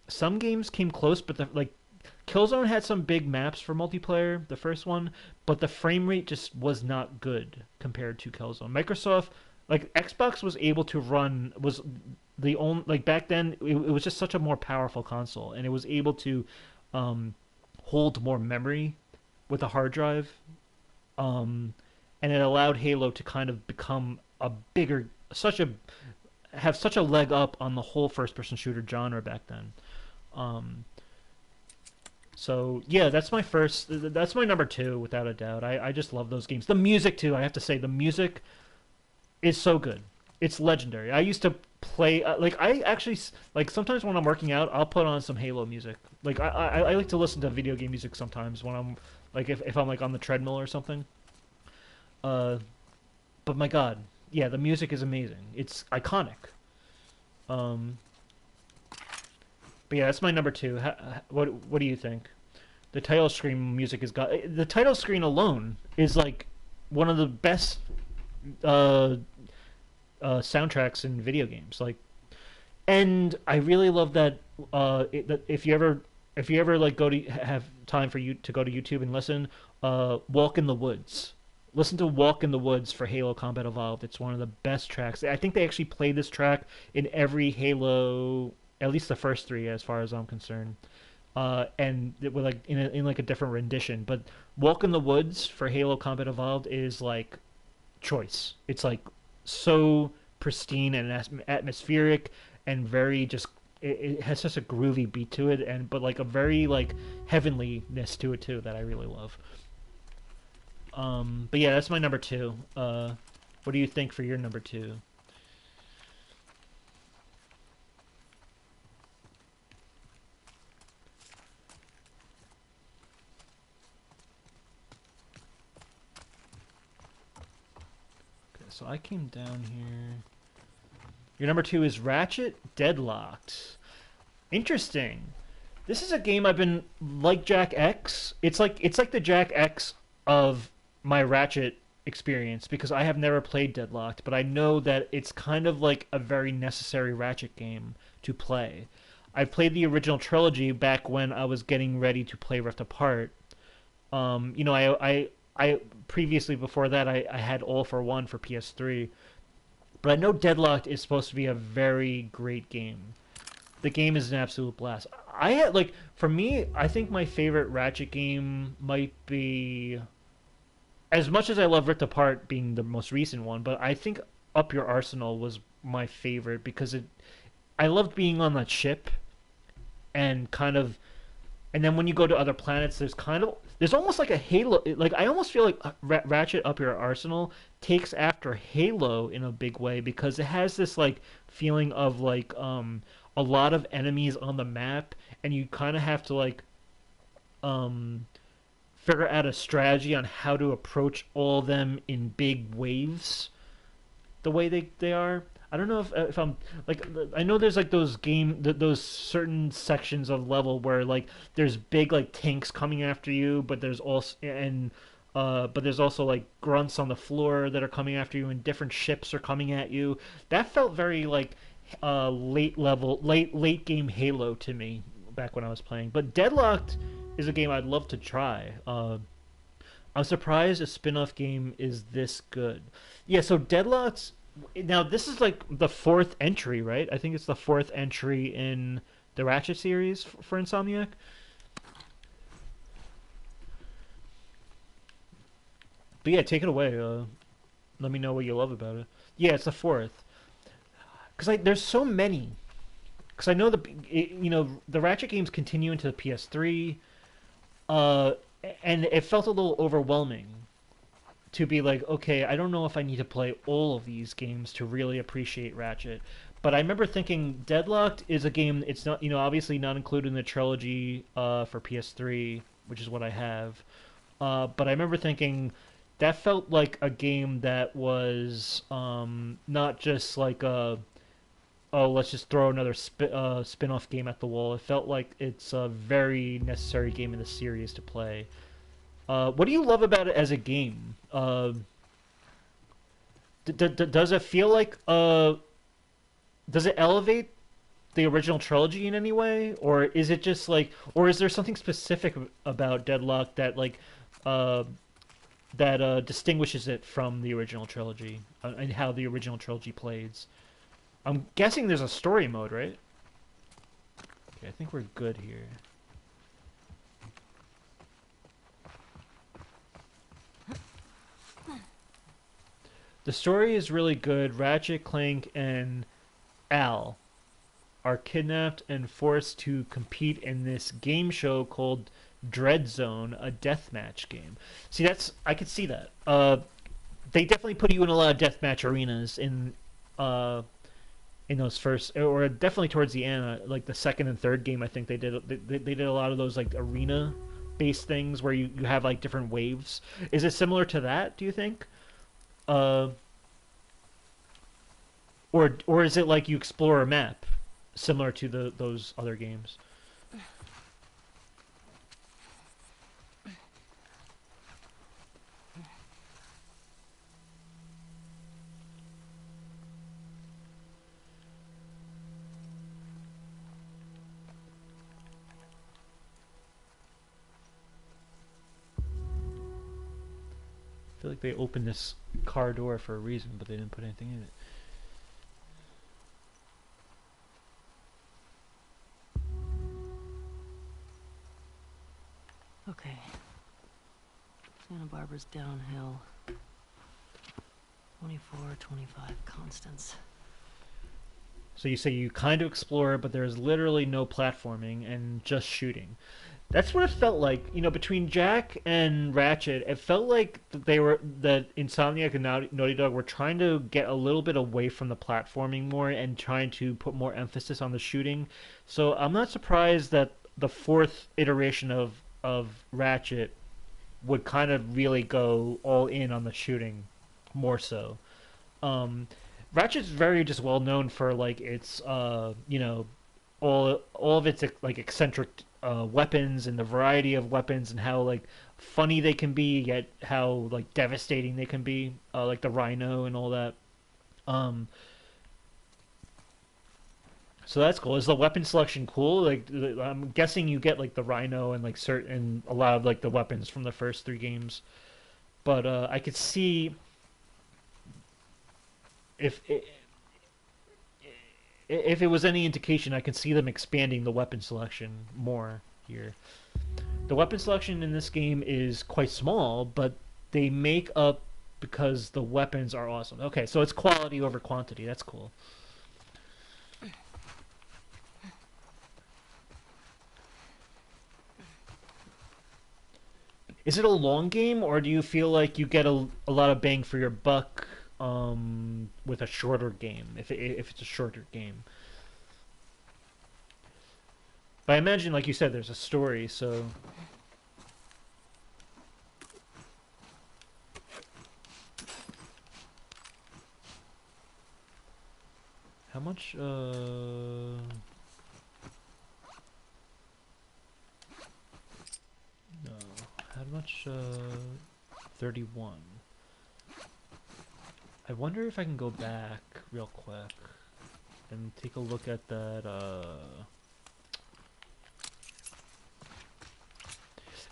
Some games came close, but Killzone had some big maps for multiplayer, the first one, but the frame rate just was not good compared to Killzone. Microsoft, like Xbox, was able to run was the only back then. It was just such a more powerful console, and it was able to hold more memory with a hard drive, and it allowed Halo to kind of become a bigger, have such a leg up on the whole first-person shooter genre back then. So yeah, that's my number two without a doubt. I just love those games. The music too, I have to say, the music is so good. It's legendary. I used to play I actually sometimes when I'm working out, I'll put on some Halo music. I like to listen to video game music sometimes when I'm Like if I'm like on the treadmill or something. Uh, but my God, yeah, the music is amazing. It's iconic. Um, but yeah, that's my number two. What do you think? The title screen music is got the title screen alone is like one of the best uh, soundtracks in video games. Like, and I really love that. That if you ever like go to have time for you to go to YouTube and listen, "Walk in the Woods." Listen to "Walk in the Woods" for Halo Combat Evolved. It's one of the best tracks. I think they actually play this track in every Halo, at least the first three, as far as I'm concerned. And it was like in like a different rendition. But "Walk in the Woods" for Halo Combat Evolved is like choice. It's like so pristine and atmospheric and very just it has such a groovy beat to it and but like a very like heavenliness to it too that I really love. But yeah, that's my number two. What do you think for your number two? Okay, so I came down here. Your number two is Ratchet Deadlocked. Interesting. This is a game I've been like Jak X. It's like the Jak X of my Ratchet experience because I have never played Deadlocked, but I know that it's kind of like a very necessary Ratchet game to play. I played the original trilogy back when I was getting ready to play Rift Apart. I previously before that I had All for One for PS3, but I know Deadlocked is supposed to be a very great game. The game is an absolute blast. I had like for me, I think my favorite Ratchet game might be as much as I love Ripped Apart being the most recent one, but I think Up Your Arsenal was my favorite because it I loved being on that ship and kind of and then when you go to other planets there's almost like a Halo like I almost feel like Ratchet Up Your Arsenal takes after Halo in a big way because it has this like feeling of like a lot of enemies on the map and you kind of have to like um figure out a strategy on how to approach all of them in big waves the way they are. I don't know if I'm like I know there's like those certain sections of level where like there's big like tanks coming after you, but there's also like grunts on the floor that are coming after you, and different ships are coming at you. That felt very like late game Halo to me back when I was playing. But Deadlocked is a game I'd love to try. I'm surprised a spin-off game is this good. Yeah, so Deadlocked. Now this is like the fourth entry, right? I think it's the fourth entry in the Ratchet series for Insomniac. But yeah, take it away. Let me know what you love about it. Yeah, it's the fourth. Because like, there's so many. Because I know the Ratchet games continue into the PS3, uh, and it felt a little overwhelming to be like, okay, I don't know if I need to play all of these games to really appreciate Ratchet. But I remember thinking Deadlocked is a game. It's not, obviously not included in the trilogy for PS3, which is what I have. But I remember thinking that felt like a game that was not just like a oh let's just throw another spin-off game at the wall. It felt like it's a very necessary game in the series to play. What do you love about it as a game? Does it feel like does it elevate the original trilogy in any way, or is it just like, or is there something specific about Deadlock that like uh, distinguishes it from the original trilogy and how the original trilogy plays? I'm guessing there's a story mode, right? Okay, I think we're good here. The story is really good. Ratchet, Clank, and Al are kidnapped and forced to compete in this game show called Dread Zone, a deathmatch game. See, I could see that. They definitely put you in a lot of deathmatch arenas in those first, or definitely towards the end, like the second and third game. I think they did a lot of those like arena based things where you have like different waves. Is it similar to that, do you think? Uh, or is it like you explore a map similar to those other games? I feel like they opened this car door for a reason, but they didn't put anything in it. Okay. Santa Barbara's downhill. 24, 25 constants. So you say you kind of explore, but there's literally no platforming and just shooting. That's what it felt like. You know, between Jack and Ratchet, it felt like that Insomniac and Naughty Dog were trying to get a little bit away from the platforming more and trying to put more emphasis on the shooting. So I'm not surprised that the fourth iteration of Ratchet would kind of really go all in on the shooting more so. Um, Ratchet's very just well known for like its all of its like eccentric weapons and the variety of weapons and how like funny they can be yet how like devastating they can be, like the Rhino and all that. Um, so that's cool. Is the weapon selection cool? Like I'm guessing you get like the Rhino and like certain a lot of like the weapons from the first three games. But I could see if if it was any indication, I can see them expanding the weapon selection more here. The weapon selection in this game is quite small, but they make up because the weapons are awesome. Okay, so it's quality over quantity. That's cool. Is it a long game, or do you feel like you get a lot of bang for your buck with a shorter game, if it's a shorter game? But I imagine, like you said, there's a story, so how much? No, how much? 31. I wonder if I can go back real quick and take a look at that.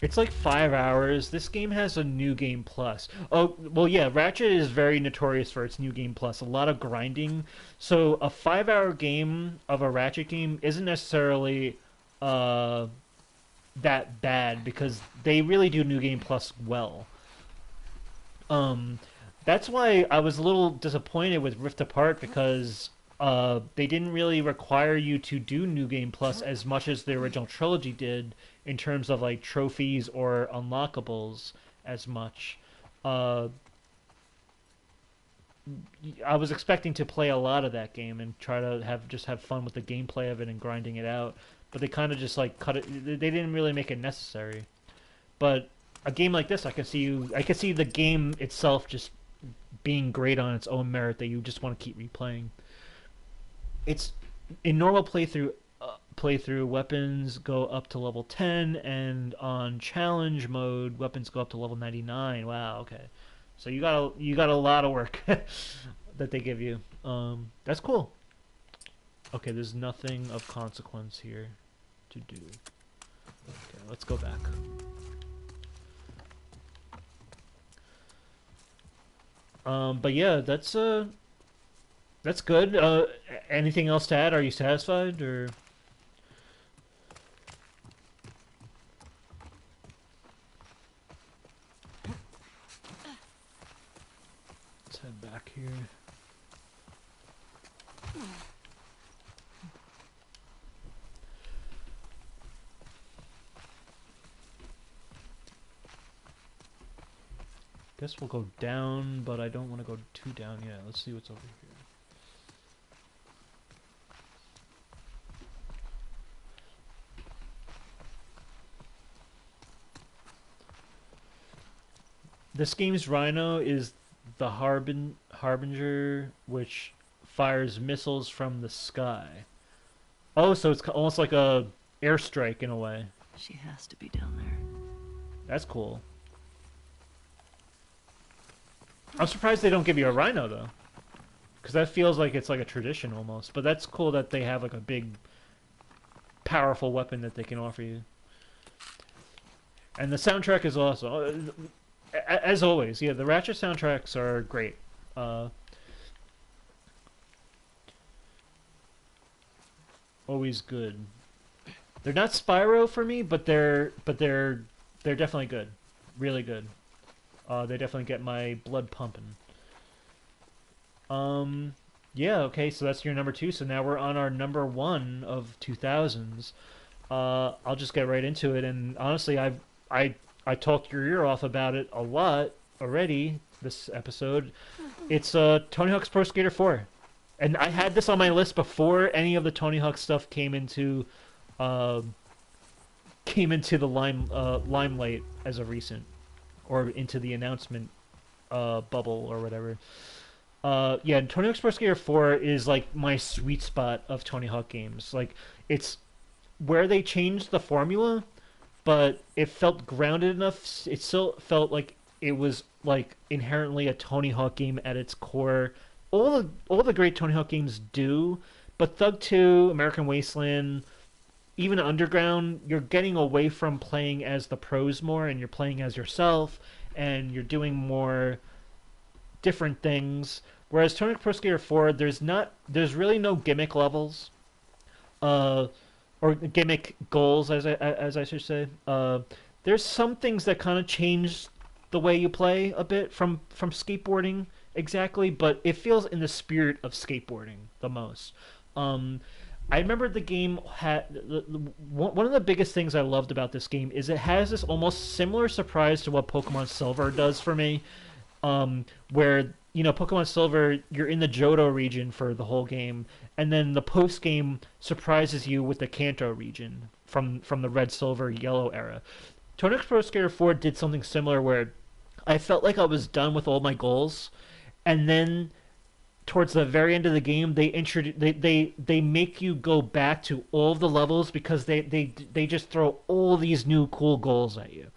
It's like 5 hours. This game has a new game plus. Oh, well, yeah, Ratchet is very notorious for its new game plus. A lot of grinding. So a 5 hour game of a Ratchet game isn't necessarily uh, that bad because they really do new game plus well. Um, that's why I was a little disappointed with Rift Apart because they didn't really require you to do New Game Plus as much as the original trilogy did in terms of like trophies or unlockables as much. Uh, I was expecting to play a lot of that game and try to have fun with the gameplay of it and grinding it out, but they kind of just like cut it. They didn't really make it necessary. But a game like this, I can see the game itself just being great on its own merit that you just want to keep replaying. It's in normal playthrough weapons go up to level 10 and on challenge mode weapons go up to level 99. Wow, okay. So you got a lot of work that they give you. That's cool. Okay, there's nothing of consequence here to do. Okay, let's go back. But yeah, that's good. Anything else to add? Are you satisfied or let's head back here. Guess we'll go down, but I don't want to go too down yet. Let's see what's over here. This game's Rhino is the Harbinger, which fires missiles from the sky. Oh, so it's almost like a airstrike in a way. She has to be down there. That's cool. I'm surprised they don't give you a Rhino though, because that feels like it's like a tradition almost. But that's cool that they have like a big, powerful weapon that they can offer you. And the soundtrack is awesome. As always, yeah, the Ratchet soundtracks are great. Uh, Always good. They're not Spyro for me, but they're definitely good, really good. They definitely get my blood pumping. Yeah, okay, so that's your number two. So now we're on our number one of 2000s. I'll just get right into it. And honestly, I talked your ear off about it a lot already this episode. It's Tony Hawk's Pro Skater 4. And I had this on my list before any of the Tony Hawk stuff uh, came into the limelight as of recent, or into the announcement bubble or whatever. Yeah, Tony Hawk's Pro Skater 4 is like my sweet spot of Tony Hawk games. Like, it's where they changed the formula, but it felt grounded enough. It still felt like it was like inherently a Tony Hawk game at its core. All the great Tony Hawk games do, but Thug 2, American Wasteland, even Underground, you're getting away from playing as the pros more, and you're playing as yourself, and you're doing more different things. Whereas Tony Hawk Pro Skater 4, there's really no gimmick levels, uh, or gimmick goals, as I should say. There's some things that kind of change the way you play a bit from skateboarding exactly, but it feels in the spirit of skateboarding the most. I remember the game had one of the biggest things I loved about this game is it has this almost similar surprise to what Pokemon Silver does for me, where Pokemon Silver, you're in the Johto region for the whole game, and then the post game surprises you with the Kanto region from the Red, Silver, Yellow era. Tony Hawk's Pro Skater 4 did something similar where I felt like I was done with all my goals, and then towards the very end of the game, they make you go back to all of the levels because they just throw all these new cool goals at you.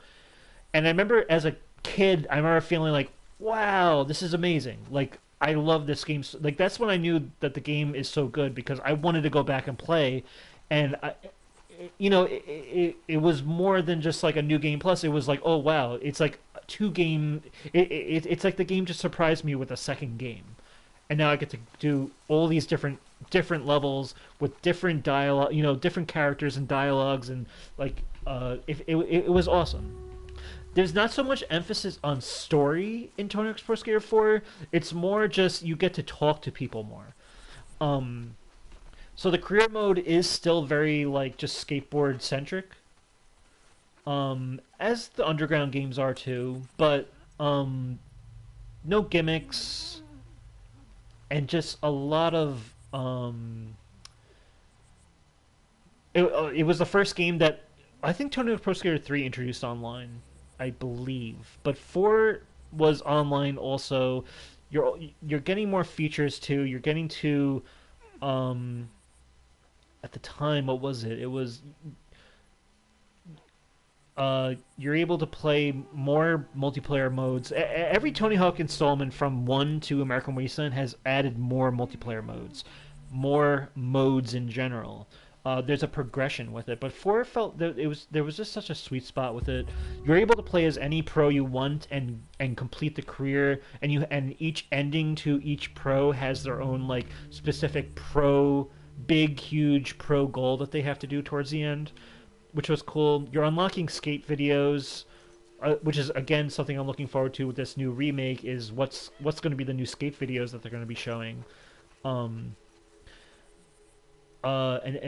And I remember as a kid, I remember feeling like, wow, this is amazing. Like, I love this game. Like, that's when I knew that the game is so good, because I wanted to go back and play. And it was more than just like a new game plus. It was like, oh wow, it's like two game. It's like the game just surprised me with a second game, and now I get to do all these different levels with different dialogue, different characters and dialogues, and like it was awesome. There's not so much emphasis on story in Tony Hawk's Pro Skater 4. It's more just you get to talk to people more. So the career mode is still very like just skateboard centric, as the underground games are too. But no gimmicks, and just a lot of It was the first game that I think Tony Hawk Pro Skater 3 introduced online, I believe, but 4 was online also. You're getting more features too. You're getting to at the time, what was it? It was you're able to play more multiplayer modes. Every Tony Hawk installment from 1 to American Wasteland has added more multiplayer modes, more modes in general. There's a progression with it, but 4 felt that there was just such a sweet spot with it. You're able to play as any pro you want and complete the career, and each ending to each pro has their own like specific big huge pro goal that they have to do towards the end, which was cool. You're unlocking skate videos, which is again something I'm looking forward to with this new remake. Is what's going to be the new skate videos that they're going to be showing. And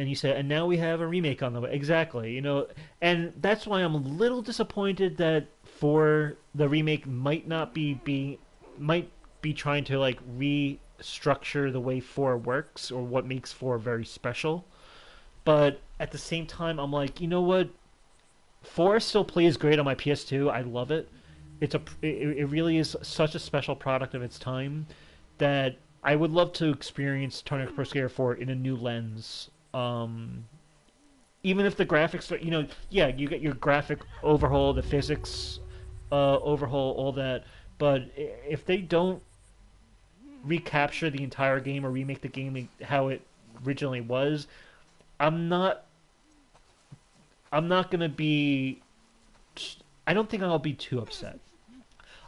you said, and now we have a remake on the way. Exactly, and that's why I'm a little disappointed that the remake might be trying to like restructure the way 4 works or what makes 4 very special. But at the same time, I'm like, you know what? 4 still plays great on my PS2. I love it. it really is such a special product of its time that I would love to experience Tony Hawk Pro Skater 4 in a new lens. Even if the graphics, yeah, you get your graphic overhaul, the physics overhaul, all that. But if they don't recapture the entire game or remake the game how it originally was, I'm not. I'm not gonna be. I don't think I'll be too upset.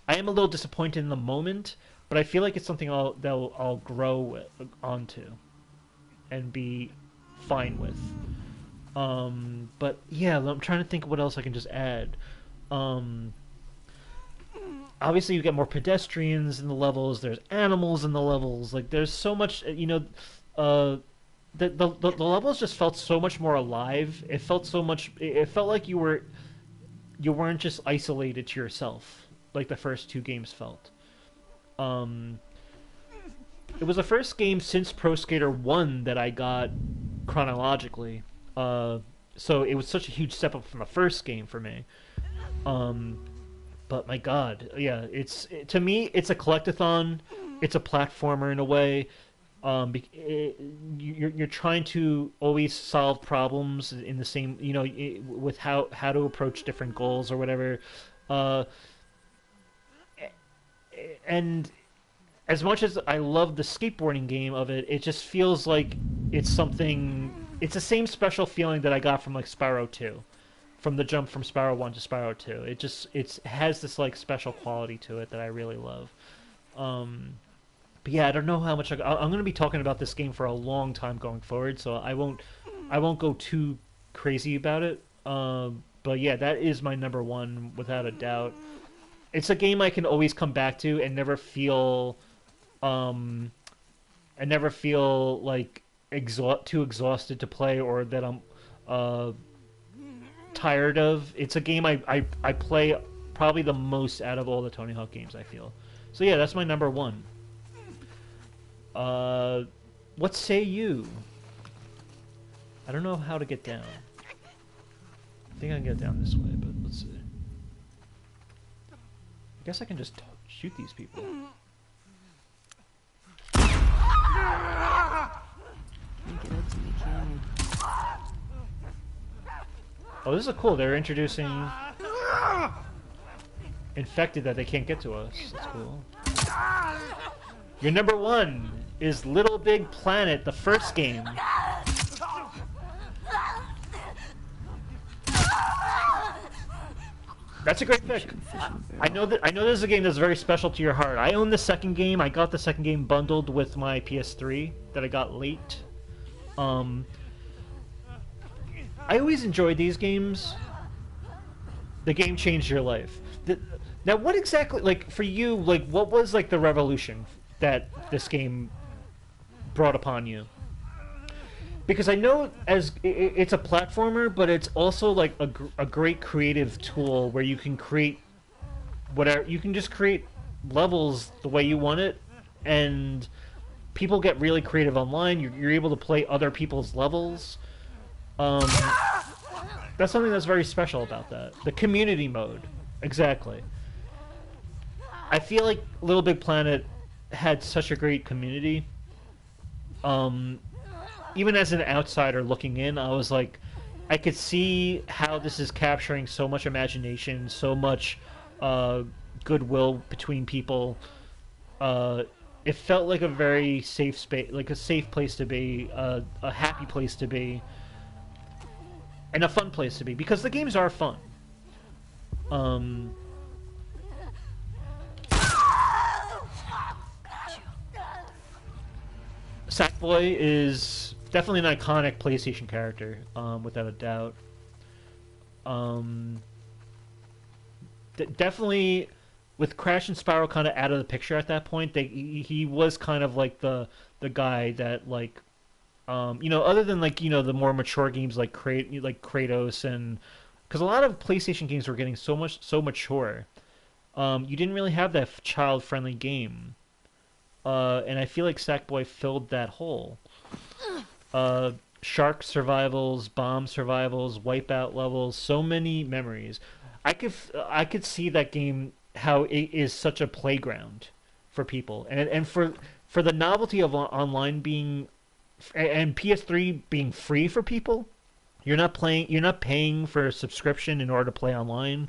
I am a little disappointed in the moment, but I feel like it's something I'll grow onto and be fine with. But yeah, I'm trying to think what else I can just add. Um, Obviously, you get more pedestrians in the levels. There's animals in the levels. Like there's so much. Uh, the levels just felt so much more alive. It felt so much. It felt like you weren't just isolated to yourself like the first two games felt. Um, it was the first game since Pro Skater 1 that I got chronologically. So it was such a huge step up from the first game for me. Um, but my God, yeah, to me it's a collectathon. It's a platformer in a way. You're trying to always solve problems in the same, with how to approach different goals or whatever. Uh, and as much as I love the skateboarding game of it, it just feels like it's something. It's the same special feeling that I got from like Spyro 2, from the jump from Spyro 1 to Spyro 2. It has this like special quality to it that I really love. But yeah, I don't know how much I'm going to be talking about this game for a long time going forward, so I won't go too crazy about it. But yeah, that is my number one without a doubt. It's a game I can always come back to and never feel um like too exhausted to play or that I'm uh tired of. It's a game I play probably the most out of all the Tony Hawk games, I feel. So yeah, that's my number one. Uh, what say you? I don't know how to get down. I think I can get down this way, but let's see. I guess I can just shoot these people. You get up to me, can Oh, this is cool. They're introducing infected that they can't get to us. That's cool. Your number one is Little Big Planet, the first game. That's a great pick. I know this is a game that's very special to your heart. I own the second game. I got the second game bundled with my PS3 that I got late. I always enjoyed these games. The game changed your life. Now, what exactly, like, for you, like, what was, like, the revolution that this game brought upon you? Because I know it's a platformer, but it's also, like, a great creative tool where you can create whatever. You can just create levels the way you want it, and people get really creative online. You're able to play other people's levels. That's something that's very special about that. The community mode. Exactly. I feel like Little Big Planet had such a great community. Even as an outsider looking in, I was like, I could see how this is capturing so much imagination, so much goodwill between people. It felt like a very safe space, like a safe place to be, a happy place to be, and a fun place to be, because the games are fun. Sackboy is definitely an iconic PlayStation character, without a doubt. Definitely, with Crash and Spyro kind of out of the picture at that point, he was kind of like the guy that, like, other than, like, the more mature games like Kratos, and because a lot of PlayStation games were getting so mature, you didn't really have that child-friendly game. And I feel like Sackboy filled that hole. Shark survivals, bomb survivals, wipeout levels, so many memories. I could see that game how it is such a playground for people, and for the novelty of online being and PS3 being free for people. You're not paying for a subscription in order to play online.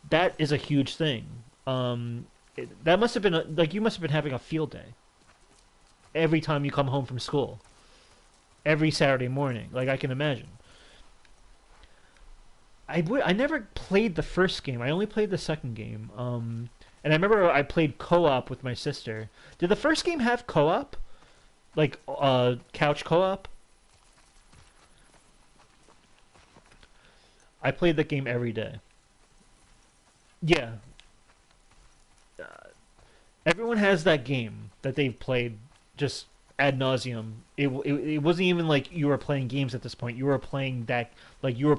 That is a huge thing. That must have been like you must have been having a field day every time you come home from school, every Saturday morning. Like I can imagine. I never played the first game. I only played the second game. And I remember I played co-op with my sister. Did the first game have co-op? Like couch co-op? I played that game every day. Yeah, everyone has that game that they've played just ad nauseum. It wasn't even like you were playing games at this point. You were playing that like you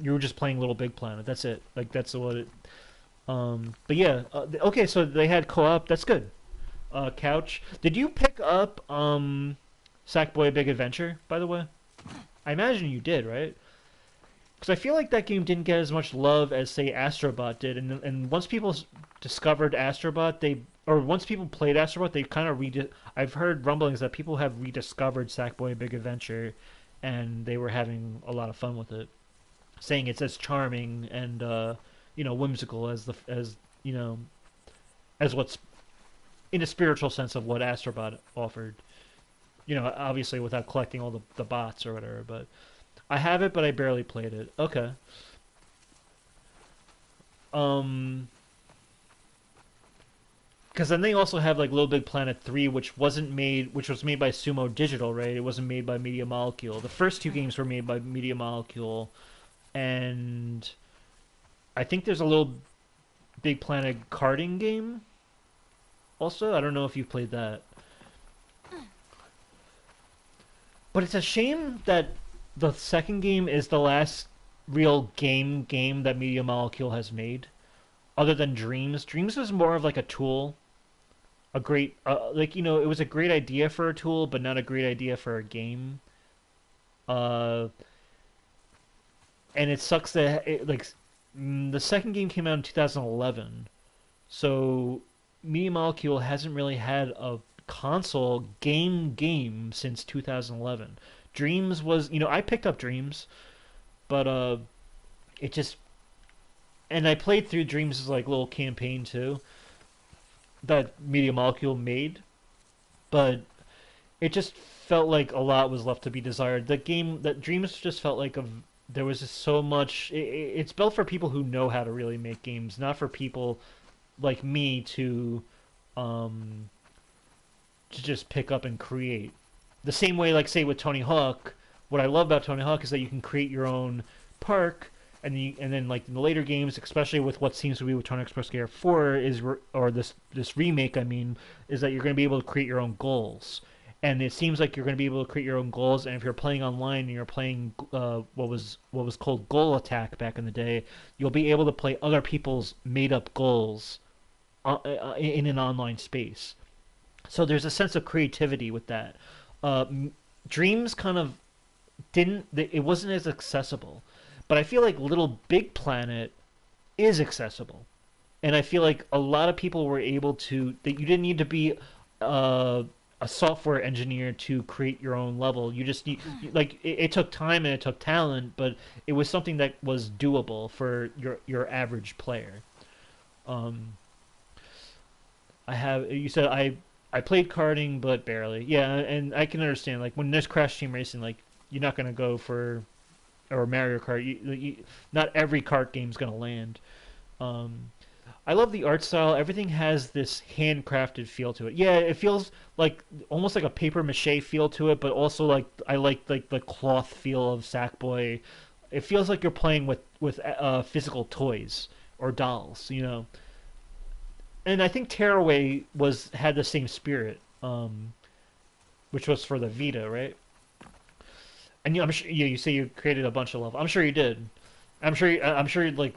were just playing Little Big Planet. That's it. Like that's what it. But yeah, okay. So they had co-op. That's good. Couch. Did you pick up Sackboy: Big Adventure? By the way, I imagine you did, right? Because I feel like that game didn't get as much love as say Astrobot did, and once people discovered Astrobot, they or once people played Astrobot, they kind of I've heard rumblings that people have rediscovered Sackboy: Big Adventure, and they were having a lot of fun with it, saying it's as charming and whimsical as you know as what's in a spiritual sense of what Astrobot offered. Obviously without collecting all the bots or whatever, but I have it, but I barely played it. Okay. Um, because then they also have like Little Big Planet 3, which was made by Sumo Digital, right? It wasn't made by Media Molecule. The first two games were made by Media Molecule, and I think there's a Little Big Planet karting game. Also, I don't know if you've played that, but it's a shame that the second game is the last real game that Media Molecule has made, other than Dreams. Dreams was more of like a tool, a great it was a great idea for a tool, but not a great idea for a game. Uh, and it sucks that the second game came out in 2011, so Media Molecule hasn't really had a console game since 2011. Dreams was, I picked up Dreams, but it just and I played through Dreams' like little campaign too that Media Molecule made, but it just felt like a lot was left to be desired. That Dreams just felt like there was just so much. It's built for people who know how to really make games, not for people like me um to just pick up and create. The same way, like say with Tony Hawk, what I love about Tony Hawk is that you can create your own park, and then like in the later games, especially with what seems to be with Tony Hawk's Pro Skater 4 or this remake, I mean, is that you're going to be able to create your own goals. And it seems like you're going to be able to create your own goals. And if you're playing online and you're playing what was called Goal Attack back in the day, you'll be able to play other people's made up goals in an online space. So there's a sense of creativity with that. Uh, Dreams kind of didn't. It wasn't as accessible, but I feel like Little Big Planet is accessible, and I feel like a lot of people were able to. That you didn't need to be a software engineer to create your own level. You just need like it took time and it took talent, but it was something that was doable for your average player. Um, I have you said I played karting, but barely. Yeah, and I can understand like when there's Crash Team Racing, like you're not gonna go for or Mario Kart. Not every kart game's gonna land. Um, I love the art style. Everything has this handcrafted feel to it. Yeah, it feels like almost like a paper mache feel to it, but also like I like the cloth feel of Sackboy. It feels like you're playing with physical toys or dolls, And I think Tearaway was had the same spirit, which was for the Vita, right? And I'm sure you say you created a bunch of levels. I'm sure you did. I'm sure like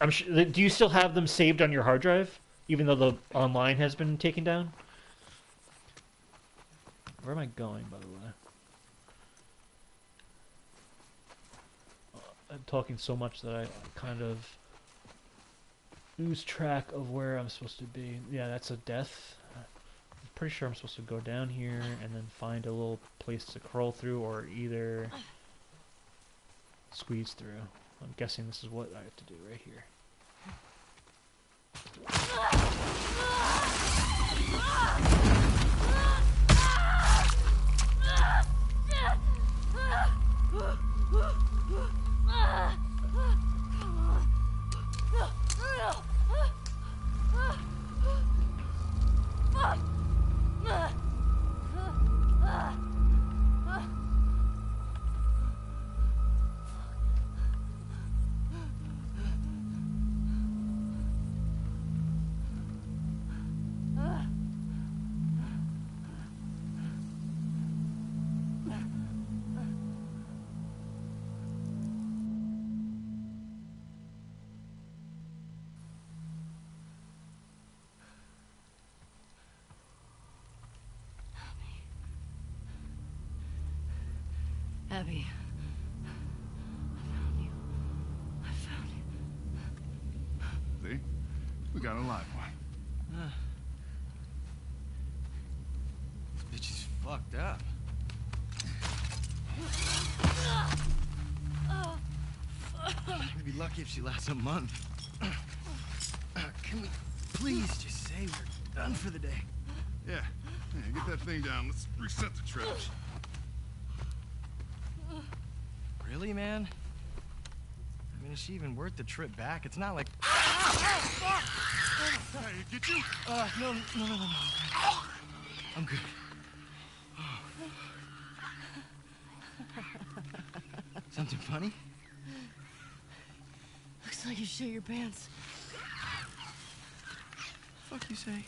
I'm sure. Do you still have them saved on your hard drive, even though the online has been taken down? Where am I going, by the way? I'm talking so much that I kind of lose track of where I'm supposed to be. Yeah, that's a death. I'm pretty sure I'm supposed to go down here and then find a little place to crawl through, or either squeeze through. I'm guessing this is what I have to do right here. Abby. I found you. I found you. See? We got a live one. This bitch is fucked up. We'd be lucky if she lasts a month. Can we please just say we're done for the day? Yeah. Yeah, get that thing down. Let's reset the traps. Really, man? I mean, is she even worth the trip back? It's not like... Fuck! Hey, get you? No. I'm good. Something funny? Looks like you shit your pants. Fuck you say?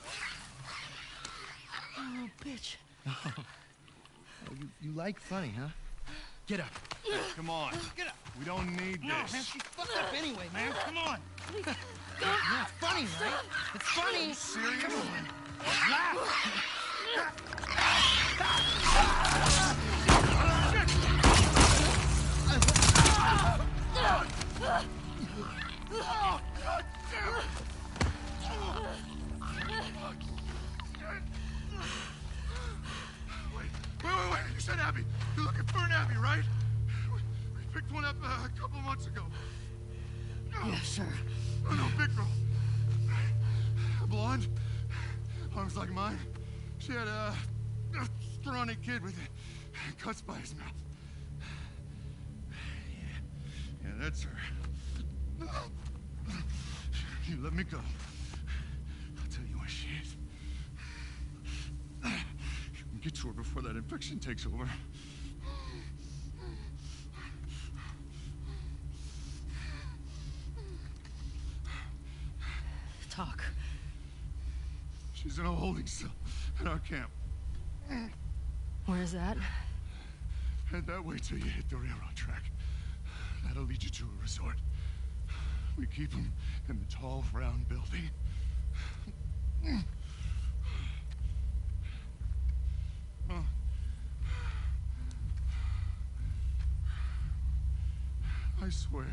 You little bitch. Oh, you like funny, huh? Get up. Come on. Get up. We don't need No, this. man, she's fucked up anyway, man. Come on. Please, don't. Yeah, it's funny, right? It's funny. Serious? Come on. Laugh. Wait. You said Abby. You're looking for an Abby, right? We picked one up a couple months ago. Yeah, sure. Oh, no, big girl. Blonde. Arms like mine. She had a scrawny kid with cuts by his mouth. Yeah, that's her. You let me go. I'll tell you where she is. You can get to her before that infection takes over. Talk. She's in a holding cell at our camp. Where's that? Head that way till you hit the railroad track. That'll lead you to a resort. We keep them in the tall, round building. I swear.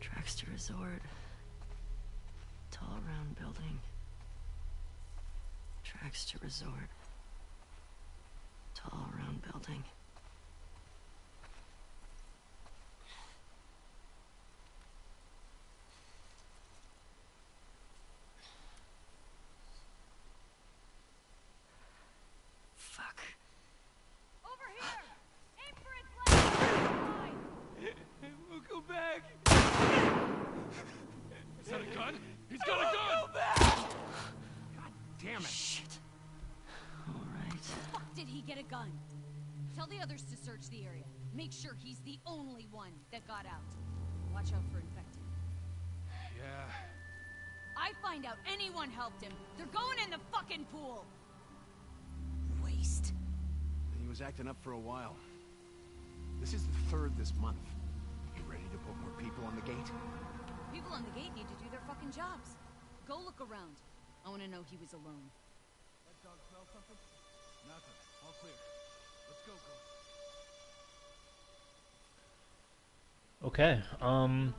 Traxter Resort. Tall round building. Traxter Resort. Tall round building. Fuck. Over here! Aim for its left! We'll go back. Is that a gun? He's got a gun! Go back. God damn it. Shit. All right. Fuck did he get a gun? Tell the others to search the area. Make sure he's the only one that got out. Watch out for infected. Yeah. I find out anyone helped him, they're going in the fucking pool. Waste. He was acting up for a while. This is the 3rd this month. You ready to put more people on the gate? People on the gate need to do their fucking jobs. Go look around. I want to know he was alone. That dog smell something? Nothing. All clear. Let's go, Ghost. Okay. I'm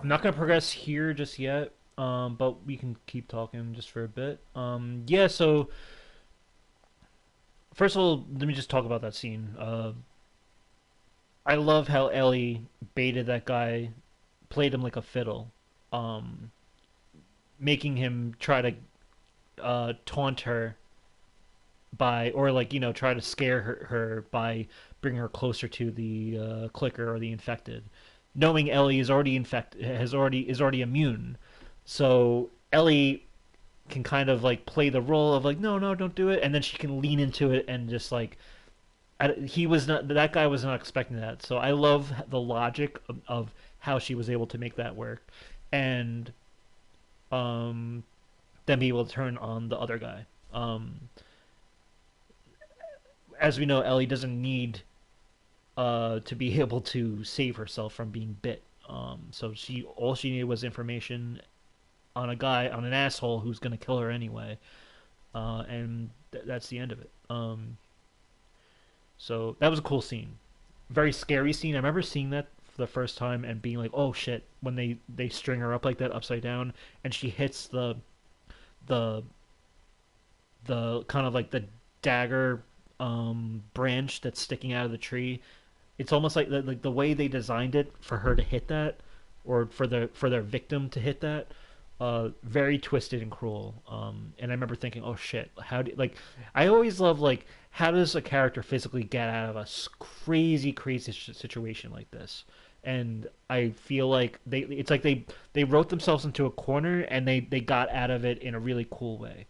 not gonna progress here just yet. But we can keep talking just for a bit. Yeah. So first of all, let me just talk about that scene. I love how Ellie baited that guy, played him like a fiddle, making him try to taunt her by, or like try to scare her by bringing her closer to the clicker or the infected, knowing Ellie is already is already immune, so Ellie can kind of like play the role of like no, don't do it, and then she can lean into it and just like that guy was not expecting that. So I love the logic of how she was able to make that work, and then be able to turn on the other guy. As we know, Ellie doesn't need to be able to save herself from being bit. So all she needed was information on an asshole who's gonna kill her anyway, and that's the end of it. So that was a cool scene, very scary scene. I remember seeing that for the first time and being like, "Oh shit!" When they string her up like that upside down, and she hits the kind of like the dagger branch that's sticking out of the tree. It's almost like the way they designed it for her to hit that, or for their victim to hit that. Very twisted and cruel. And I remember thinking, oh shit, I always love how does a character physically get out of a crazy situation like this? And I feel like they wrote themselves into a corner and they got out of it in a really cool way.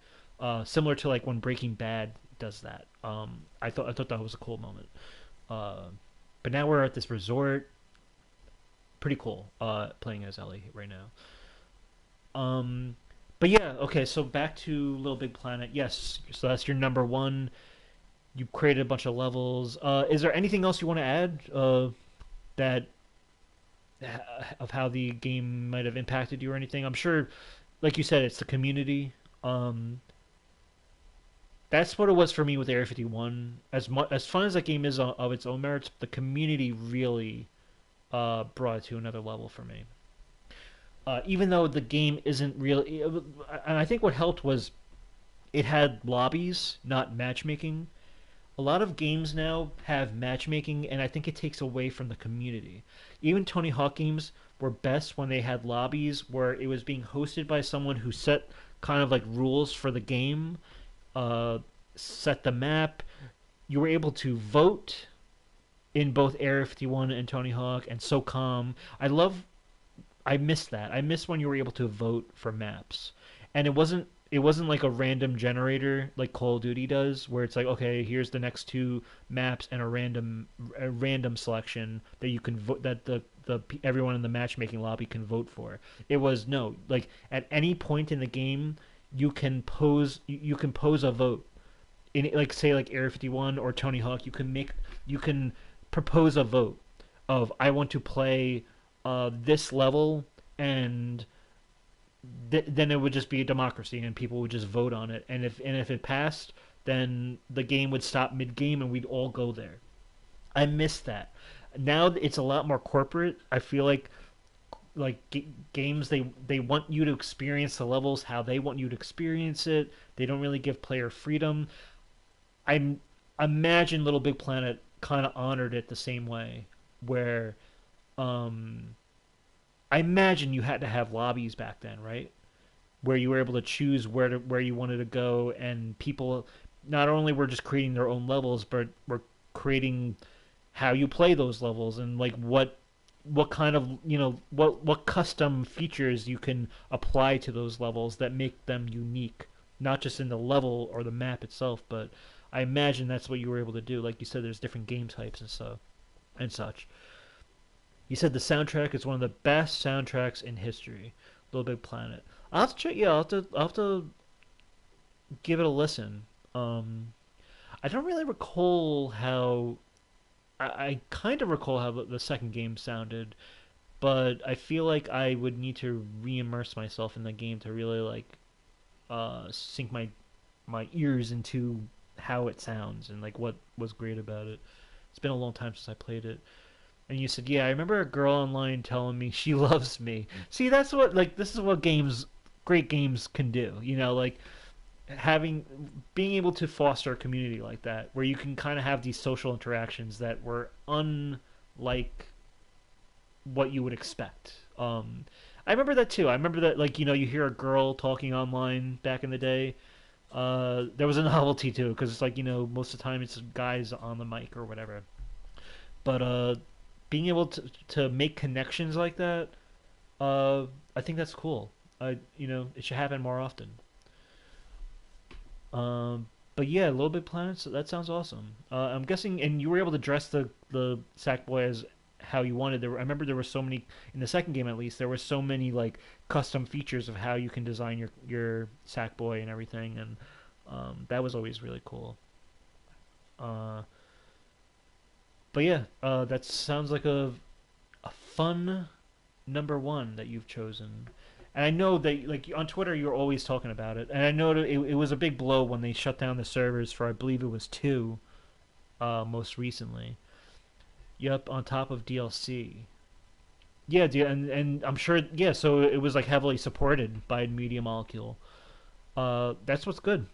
Similar to like when Breaking Bad does that. I thought that was a cool moment. But now we're at this resort. Pretty cool. Playing as Ellie right now. But yeah, okay, so back to Little Big Planet. Yes, so that's your number one. You created a bunch of levels. Is there anything else you want to add that of how the game might have impacted you or anything? I'm sure, like you said, it's the community. That's what it was for me with Area 51. As fun as that game is of its own merits, the community really brought it to another level for me. Even though the game isn't really, and I think what helped was it had lobbies, not matchmaking. A lot of games now have matchmaking, and I think it takes away from the community. Even Tony Hawk games were best when they had lobbies where it was being hosted by someone who set kind of like rules for the game, set the map. You were able to vote in both Area 51 and Tony Hawk and SOCOM. I miss that. I miss when you were able to vote for maps, and it wasn't like a random generator like Call of Duty does, where it's like, okay, here's the next two maps and a random selection that you can vote, that the everyone in the matchmaking lobby can vote for. It was no, like at any point in the game you can pose a vote in, like say like Area 51 or Tony Hawk. You can propose a vote of I want to play this level, and then it would just be a democracy and people would just vote on it, and if it passed, then the game would stop mid-game and we'd all go there. I miss that. Now it's a lot more corporate. I feel like games, they want you to experience the levels how they want you to experience it. They don't really give player freedom. I imagine Little Big Planet kind of honored it the same way, where I imagine you had to have lobbies back then, right? Where you were able to choose where you wanted to go, and people not only were just creating their own levels, but were creating how you play those levels, and like what kind of what custom features you can apply to those levels that make them unique, not just in the level or the map itself, but I imagine that's what you were able to do. Like you said, there's different game types and such. You said the soundtrack is one of the best soundtracks in history. Little Big Planet. I'll have to check. Yeah, I'll have to give it a listen. I don't really recall how. I kind of recall how the second game sounded, but I feel like I would need to re-immerse myself in the game to really like sink my ears into how it sounds and like what was great about it. It's been a long time since I played it. And you said, yeah, I remember a girl online telling me she loves me. See, that's what like this is what great games can do. You know, like being able to foster a community like that where you can kind of have these social interactions that were unlike what you would expect. I remember that too. I remember that like you hear a girl talking online back in the day. There was a novelty to it because it's like most of the time it's guys on the mic or whatever. But being able to make connections like that, I think that's cool. It should happen more often. But yeah, Little Big Planets. That sounds awesome. I'm guessing, and you were able to dress the Sackboy as how you wanted. I remember there were so many in the second game, at least. There were so many like custom features of how you can design your Sackboy and everything, and that was always really cool. But yeah, that sounds like a fun number one that you've chosen. And I know that, like, on Twitter, you're always talking about it. And I know that it was a big blow when they shut down the servers for, I believe it was 2, most recently. Yep, on top of DLC. Yeah, and I'm sure, yeah, so it was, like, heavily supported by Media Molecule. That's what's good.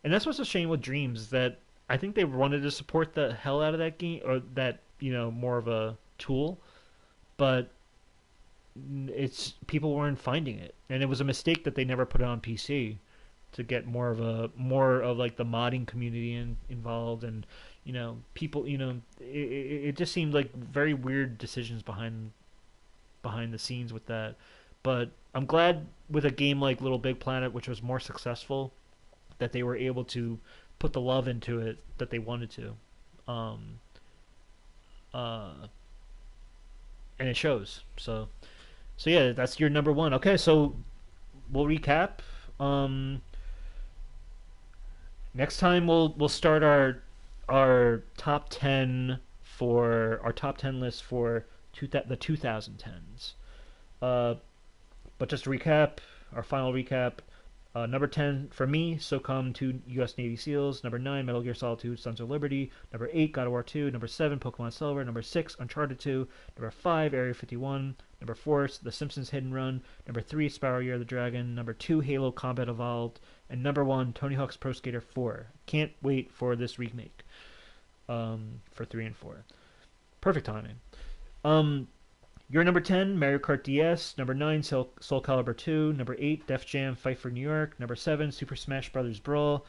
And that's what's a shame with Dreams, that I think they wanted to support the hell out of that game, or that, more of a tool. But it's people weren't finding it, and it was a mistake that they never put it on PC to get more of like the modding community involved, and people, it just seemed like very weird decisions behind the scenes with that. But I'm glad with a game like Little Big Planet, which was more successful, that they were able to put the love into it that they wanted to, and it shows. So yeah, that's your number one. Okay, so we'll recap. Next time we'll start our top 10 for our top 10 list for the 2010s. But just to recap, our final recap. Number 10 for me, SOCOM 2 U.S. Navy SEALs. Number 9, Metal Gear Solid 2 Sons of Liberty. Number 8, God of War 2. Number 7, Pokemon Silver. Number 6, Uncharted 2. Number 5, Area 51. Number 4, The Simpsons Hidden Run. Number 3, Spyro Year of the Dragon. Number 2, Halo Combat Evolved. And number 1, Tony Hawk's Pro Skater 4. Can't wait for this remake for 3 and 4. Perfect timing. Your number 10, Mario Kart DS. Number 9, Soul Calibur 2. Number 8, Def Jam Fight for New York. Number 7, Super Smash Bros. Brawl.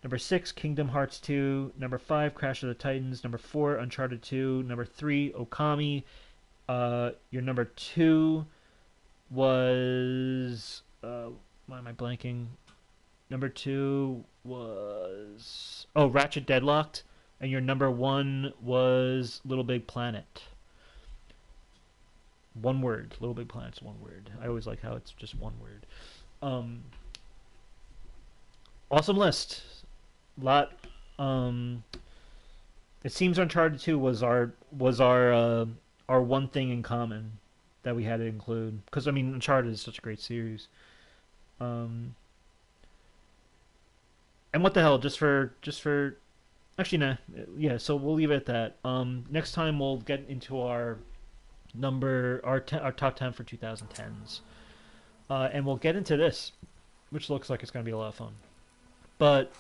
Number 6, Kingdom Hearts 2. Number 5, Crash of the Titans. Number 4, Uncharted 2. Number 3, Okami. Your number 2 was... why am I blanking? Number 2 was... Oh, Ratchet Deadlocked. And your number 1 was Little Big Planet. One word. Little Big Planet's one word. I always like how it's just one word. Awesome list. Lot. It seems Uncharted 2 was our one thing in common that we had to include, because I mean Uncharted is such a great series. And what the hell? Just for. Actually, nah. Yeah. So we'll leave it at that. Next time we'll get into our top 10 for 2010s, and we'll get into this, which looks like it's going to be a lot of fun. But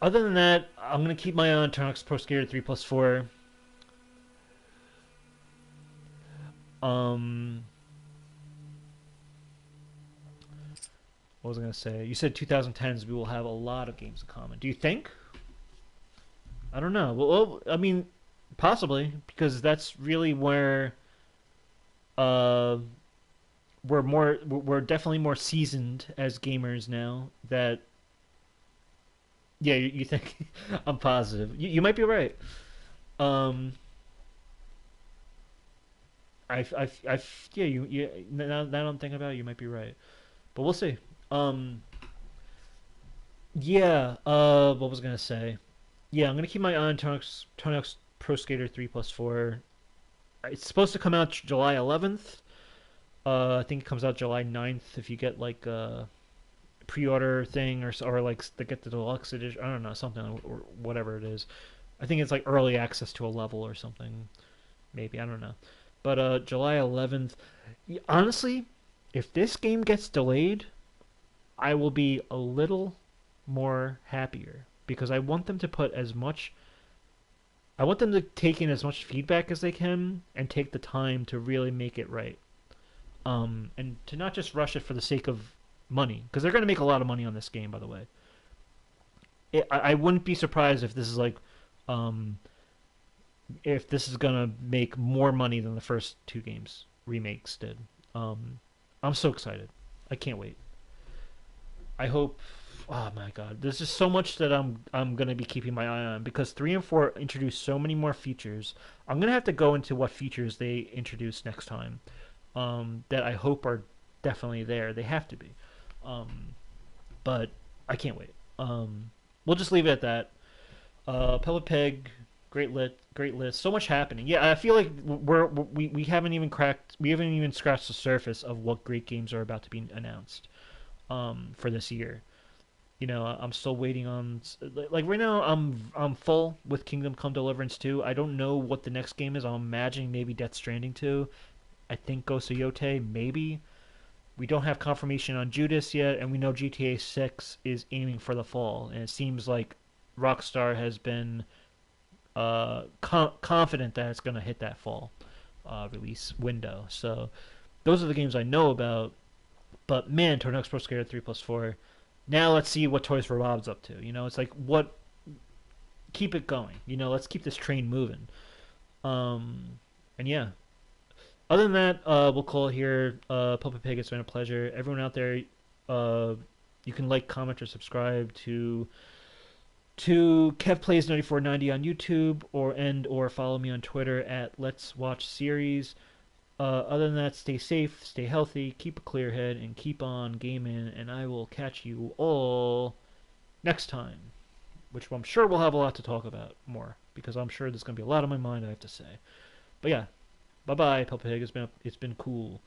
other than that, I'm going to keep my eye on Tony Hawk's Pro Skater 3+4. What was I going to say? You said 2010s we will have a lot of games in common. Do you think? I don't know. Well, I mean, possibly, because that's really where we're definitely more seasoned as gamers now. That, yeah, you think? I'm positive. You might be right. yeah, now I'm thinking about it, you might be right, but we'll see. Um, yeah. What was I gonna say? Yeah, I'm gonna keep my eye on Tony Hawk's Pro Skater 3 plus 4. It's supposed to come out July 11th. I think it comes out July 9th if you get like a pre-order thing or like to get the deluxe edition. I don't know, something or whatever it is. I think it's like early access to a level or something. Maybe, I don't know. But July 11th. Honestly, if this game gets delayed, I will be a little more happier because I want them to put as much I want them to take in as much feedback as they can and take the time to really make it right. And to not just rush it for the sake of money, because they're going to make a lot of money on this game, by the way. I wouldn't be surprised if this is like, if this is going to make more money than the first two games remakes did. I'm so excited. I can't wait. I hope. Oh my god, there's just so much that I'm gonna be keeping my eye on because 3 and 4 introduce so many more features. I'm gonna have to go into what features they introduce next time. That I hope are definitely there. They have to be. But I can't wait. We'll just leave it at that. Peppa Pig, great list. So much happening. Yeah, I feel like we haven't even scratched the surface of what great games are about to be announced. For this year. You know, I'm still waiting on like right now. I'm full with Kingdom Come Deliverance 2. I don't know what the next game is. I'm imagining maybe Death Stranding 2. I think Ghost of Yotei maybe. We don't have confirmation on Judas yet, and we know GTA 6 is aiming for the fall, and it seems like Rockstar has been confident that it's going to hit that fall release window. So those are the games I know about. But man, Tony Hawk's Pro Skater 3 plus 4. Now let's see what Toys for Bob's up to. You know, it's like what. Keep it going. You know, let's keep this train moving. And yeah. Other than that, we'll call it here. Peppa Pig, it's been a pleasure. Everyone out there, you can like, comment, or subscribe to Kev Plays 9490 on YouTube, or follow me on Twitter at Let's Watch Series. Other than that, stay safe, stay healthy, keep a clear head, and keep on gaming. And I will catch you all next time, which I'm sure we'll have a lot to talk about more because I'm sure there's gonna be a lot on my mind I have to say. But yeah. Bye bye, Peppa Pig. It's been cool.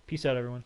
Peace out, everyone.